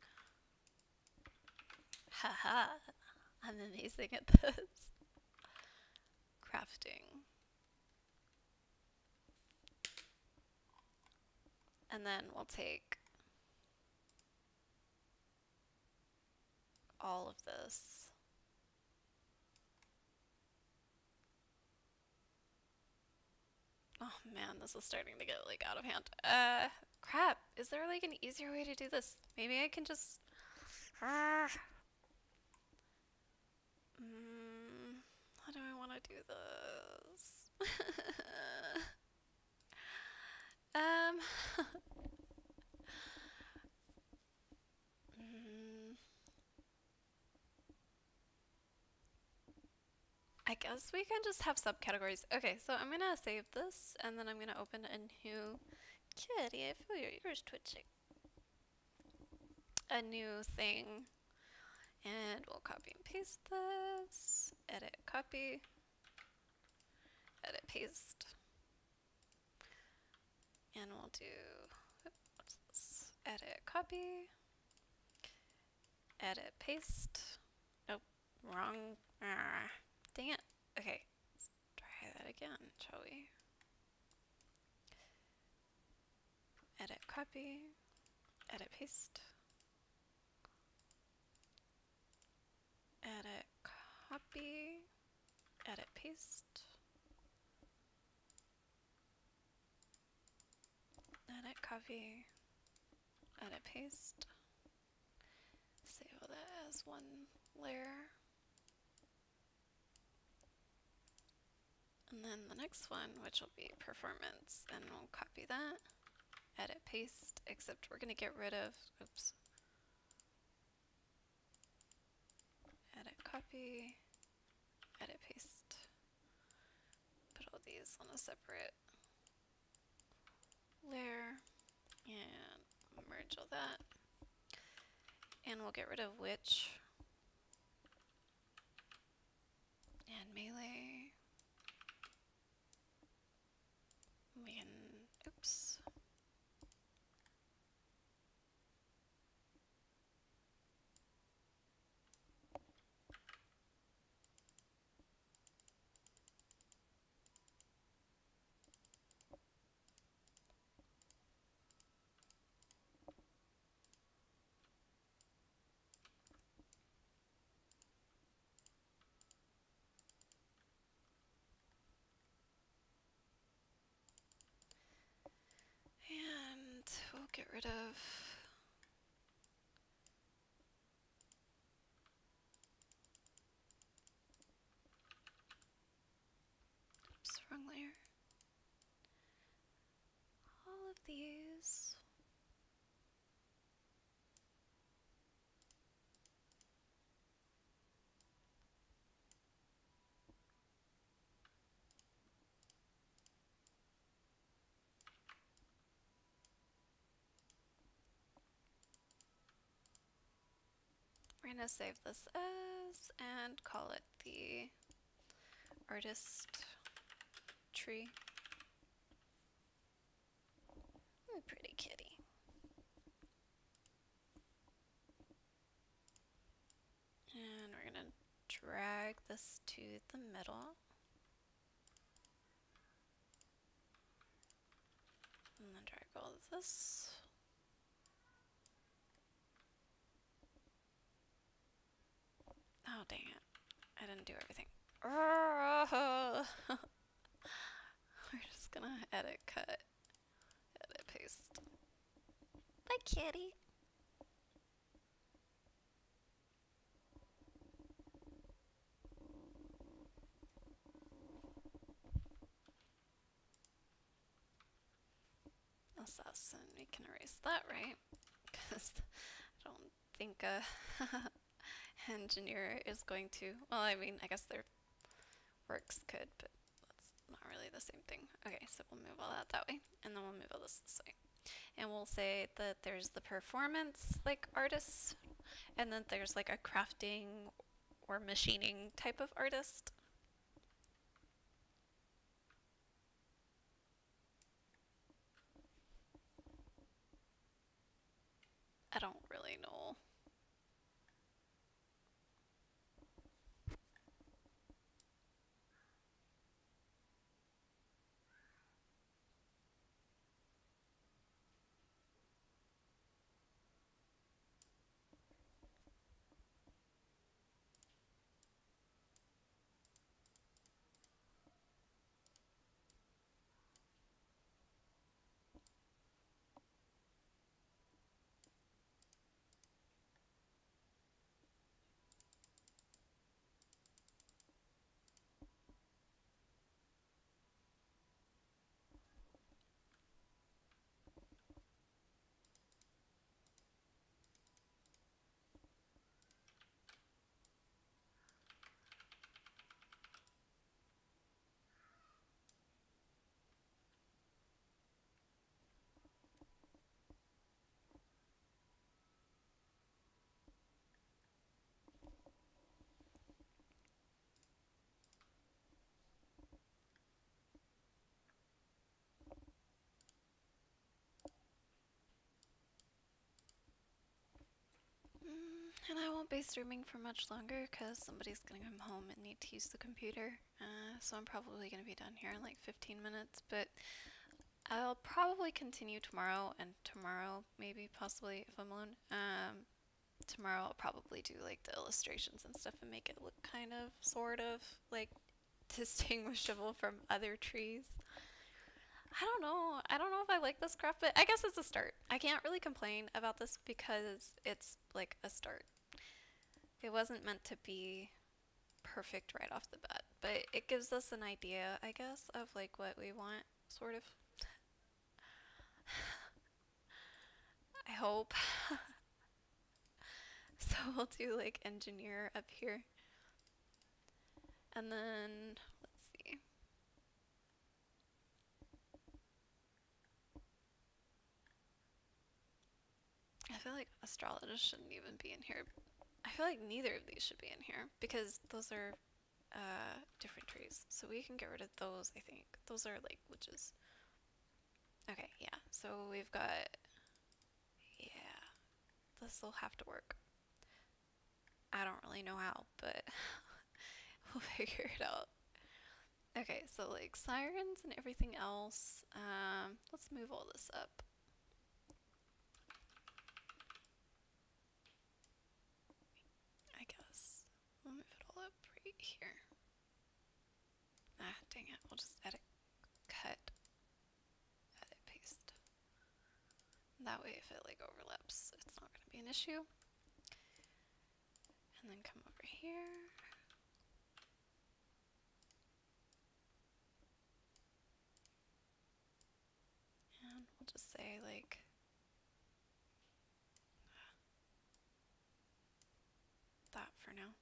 Haha, I'm amazing at this. Crafting. And then we'll take all of this. Oh man, this is starting to get like out of hand. Crap. Is there like an easier way to do this? Maybe I can just... How do I want to do this? um... I guess we can just have subcategories. Okay, so I'm gonna save this and then I'm gonna open a new... Kitty, I feel your ears twitching. A new thing. And we'll copy and paste this. Edit, copy. Edit, paste. And we'll do... What's this? Edit, copy. Edit, paste. Nope, wrong. Dang it. Okay, let's try that again, shall we? Edit, copy. Edit, paste. Edit, copy. Edit, paste. Edit, copy. Edit, paste. Save that as one layer. And then the next one, which will be performance, and we'll copy that. Edit, paste, except we're going to get rid of, oops. Edit, copy, edit, paste. Put all these on a separate layer and merge all that. And we'll get rid of which and melee. We can, oops. And we'll get rid of oops, wrong layer. All of these. We're going to save this as and call it the artist tree. Ooh, pretty kitty. And we're going to drag this to the middle. And then drag all of this. Oh, dang it. I didn't do everything. Oh. We're just gonna edit, cut, edit, paste. Bye, kitty. Assassin, we can erase that, right? Because I don't think a engineer is going to, well, I mean, I guess their works could, but that's not really the same thing. Okay, so we'll move all that way, and then we'll move all this way. And we'll say that there's the performance, like, artist, and then there's, like, a crafting or machining type of artist. I don't really know. And I won't be streaming for much longer because somebody's gonna come home and need to use the computer. So I'm probably gonna be done here in like 15 minutes, but I'll probably continue tomorrow, and tomorrow maybe possibly if I'm alone. Tomorrow I'll probably do like the illustrations and stuff and make it look kind of sort of like distinguishable from other trees. I don't know. I don't know if I like this craft, but I guess it's a start. I can't really complain about this because it's like a start. It wasn't meant to be perfect right off the bat, but it gives us an idea, I guess, of like what we want, sort of. I hope. So we'll do like engineer up here. And then, let's see. I feel like astrologist shouldn't even be in here. I feel like neither of these should be in here because those are different trees. So we can get rid of those, I think. Those are like witches. Okay, yeah. So we've got, yeah, this will have to work. I don't really know how, but we'll figure it out. Okay, so like sirens and everything else. Let's move all this up. I guess we'll move it all up right here. Ah, dang it. We'll just edit, cut, edit, paste. That way if it like overlaps, it's not going to be an issue. And then come over here. And we'll just say like that for now.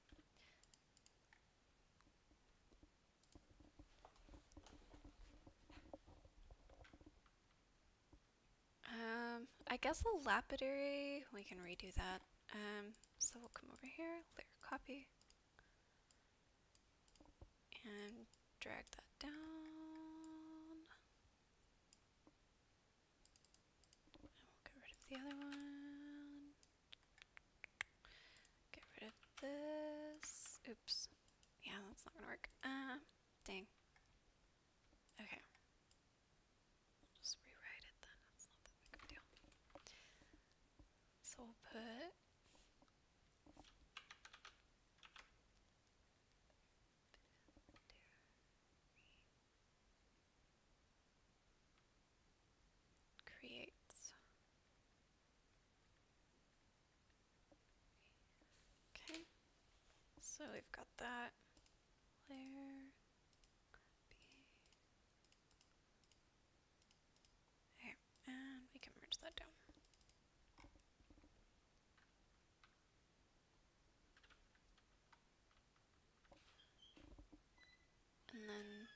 I guess a lapidary, we can redo that. So we'll come over here, layer copy, and drag that down. And we'll get rid of the other one. Get rid of this. Oops. Yeah, that's not gonna work. Dang. Okay. I'll just rewrite it then. It's not that big of a deal. So we'll put create. Okay. So we've got that layer. Okay, and we can merge that down. And then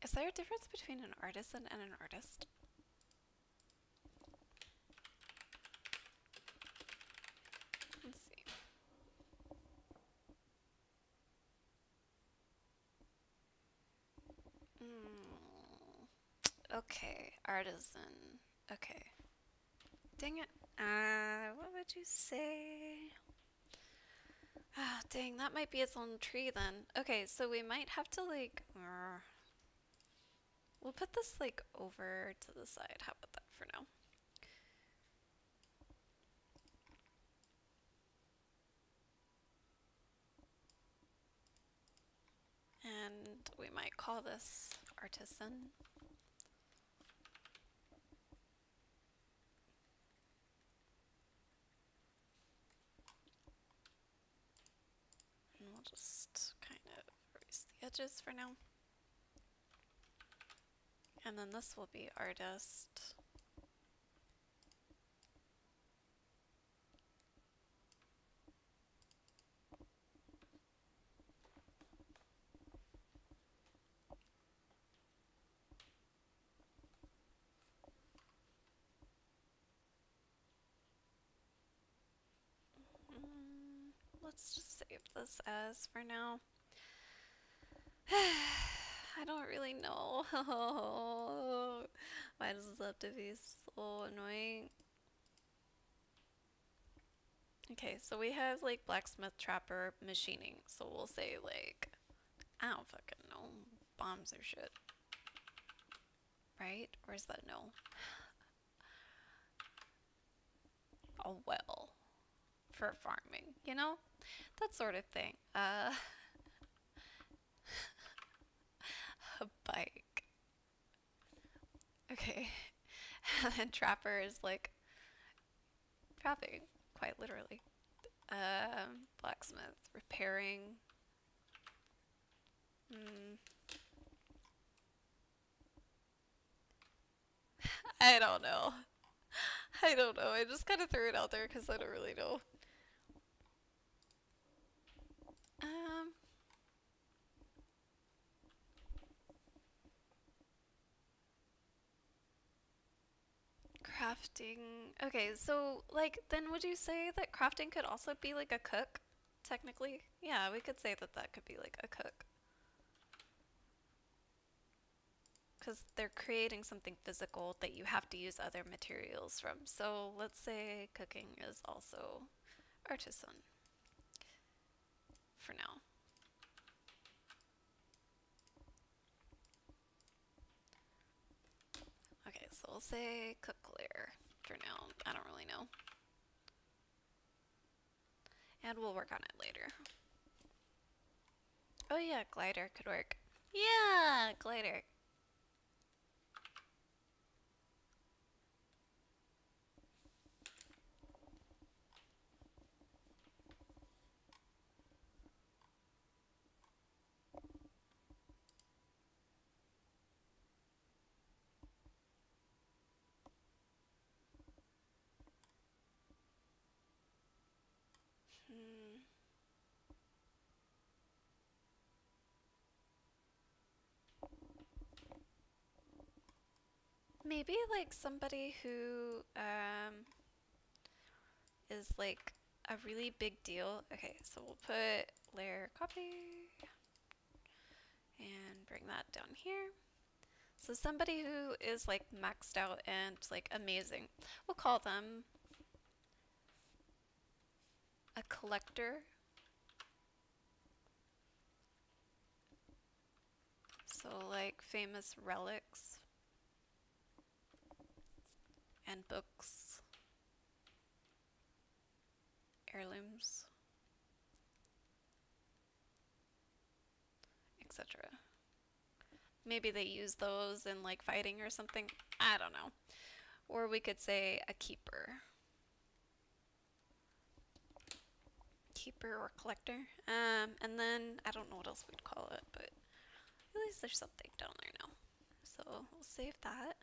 Is there a difference between an artisan and an artist? Let's see. Okay, artisan. Okay. Dang it. What would you say? Ah, dang, that might be its own tree then. Okay, so we might have to like, we'll put this like over to the side. How about that for now? And we might call this artisan. And we'll just kind of erase the edges for now. And then this will be artist. Let's just save this as for now. I don't really know. Why does this have to be so annoying? Okay, so we have like blacksmith, trapper, machining. So we'll say like, I don't fucking know, bombs or shit. Right? Or is that no? A well for farming, you know? That sort of thing. A bike. Okay. And then trapper is like trapping, quite literally. Blacksmith, repairing. I don't know. I don't know. I just kind of threw it out there because I don't really know. Um, Crafting. Okay, so like then would you say that crafting could also be like a cook? Technically? Yeah, we could say that that could be like a cook. Because they're creating something physical that you have to use other materials from. So let's say cooking is also artisan for now. Okay, so we'll say cookware for now. I don't really know. And we'll work on it later. Oh yeah, glider could work. Yeah, glider. Hmm. Maybe like somebody who is like a really big deal. Okay, so we'll put layer copy and bring that down here. So somebody who is like maxed out and like amazing. We'll call them a collector. So like famous relics and books, heirlooms, etc. Maybe they use those in like fighting or something. I don't know. Or we could say a keeper. Keeper or collector. And then I don't know what else we'd call it, but at least there's something down there now. So we'll save that.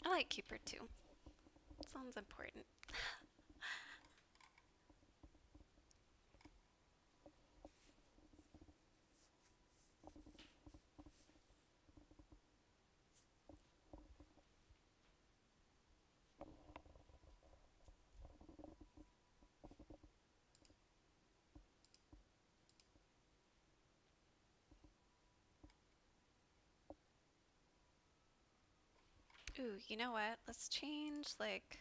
I like Keeper too. Sounds important. Ooh, you know what? Let's change like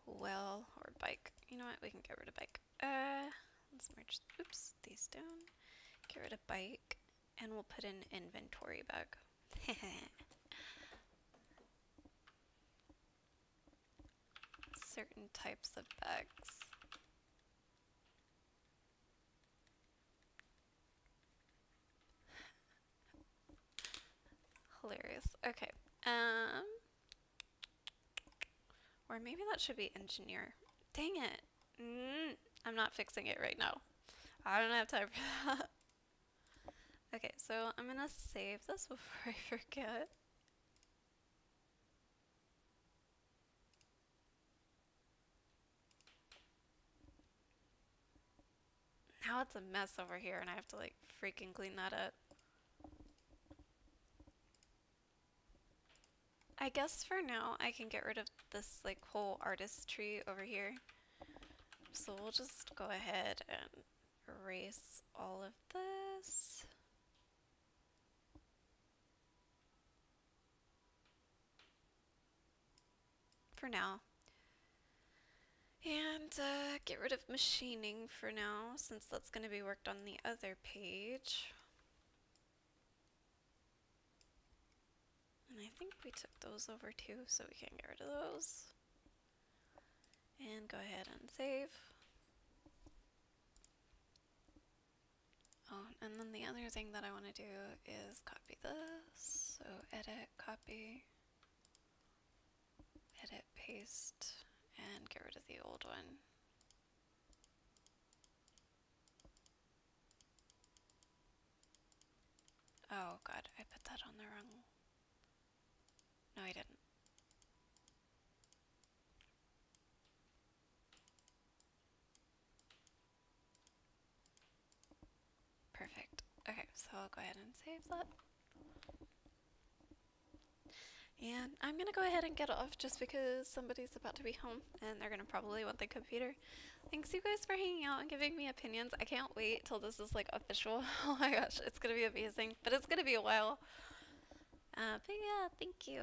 well or bike. You know what? We can get rid of bike. Let's merge, oops, these down. Get rid of bike, and we'll put in inventory bug. Certain types of bags. Hilarious. Okay. Or maybe that should be engineer. Dang it. I'm not fixing it right now. I don't have time for that. Okay, so I'm gonna save this before I forget. Now it's a mess over here and I have to like freaking clean that up. I guess for now I can get rid of this like whole artist tree over here. So we'll just go ahead and erase all of this. For now. And get rid of machining for now, since that's going to be worked on the other page. And I think we took those over too, so we can get rid of those. And go ahead and save. Oh, and then the other thing that I want to do is copy this. So edit, copy, edit, paste, and get rid of the old one. Oh god, I put that on the wrong... No, I didn't. Perfect. Okay, so I'll go ahead and save that. And I'm gonna go ahead and get off just because somebody's about to be home and they're gonna probably want the computer. Thanks you guys for hanging out and giving me opinions. I can't wait till this is like official. Oh my gosh, it's gonna be amazing, but it's gonna be a while. But yeah, thank you.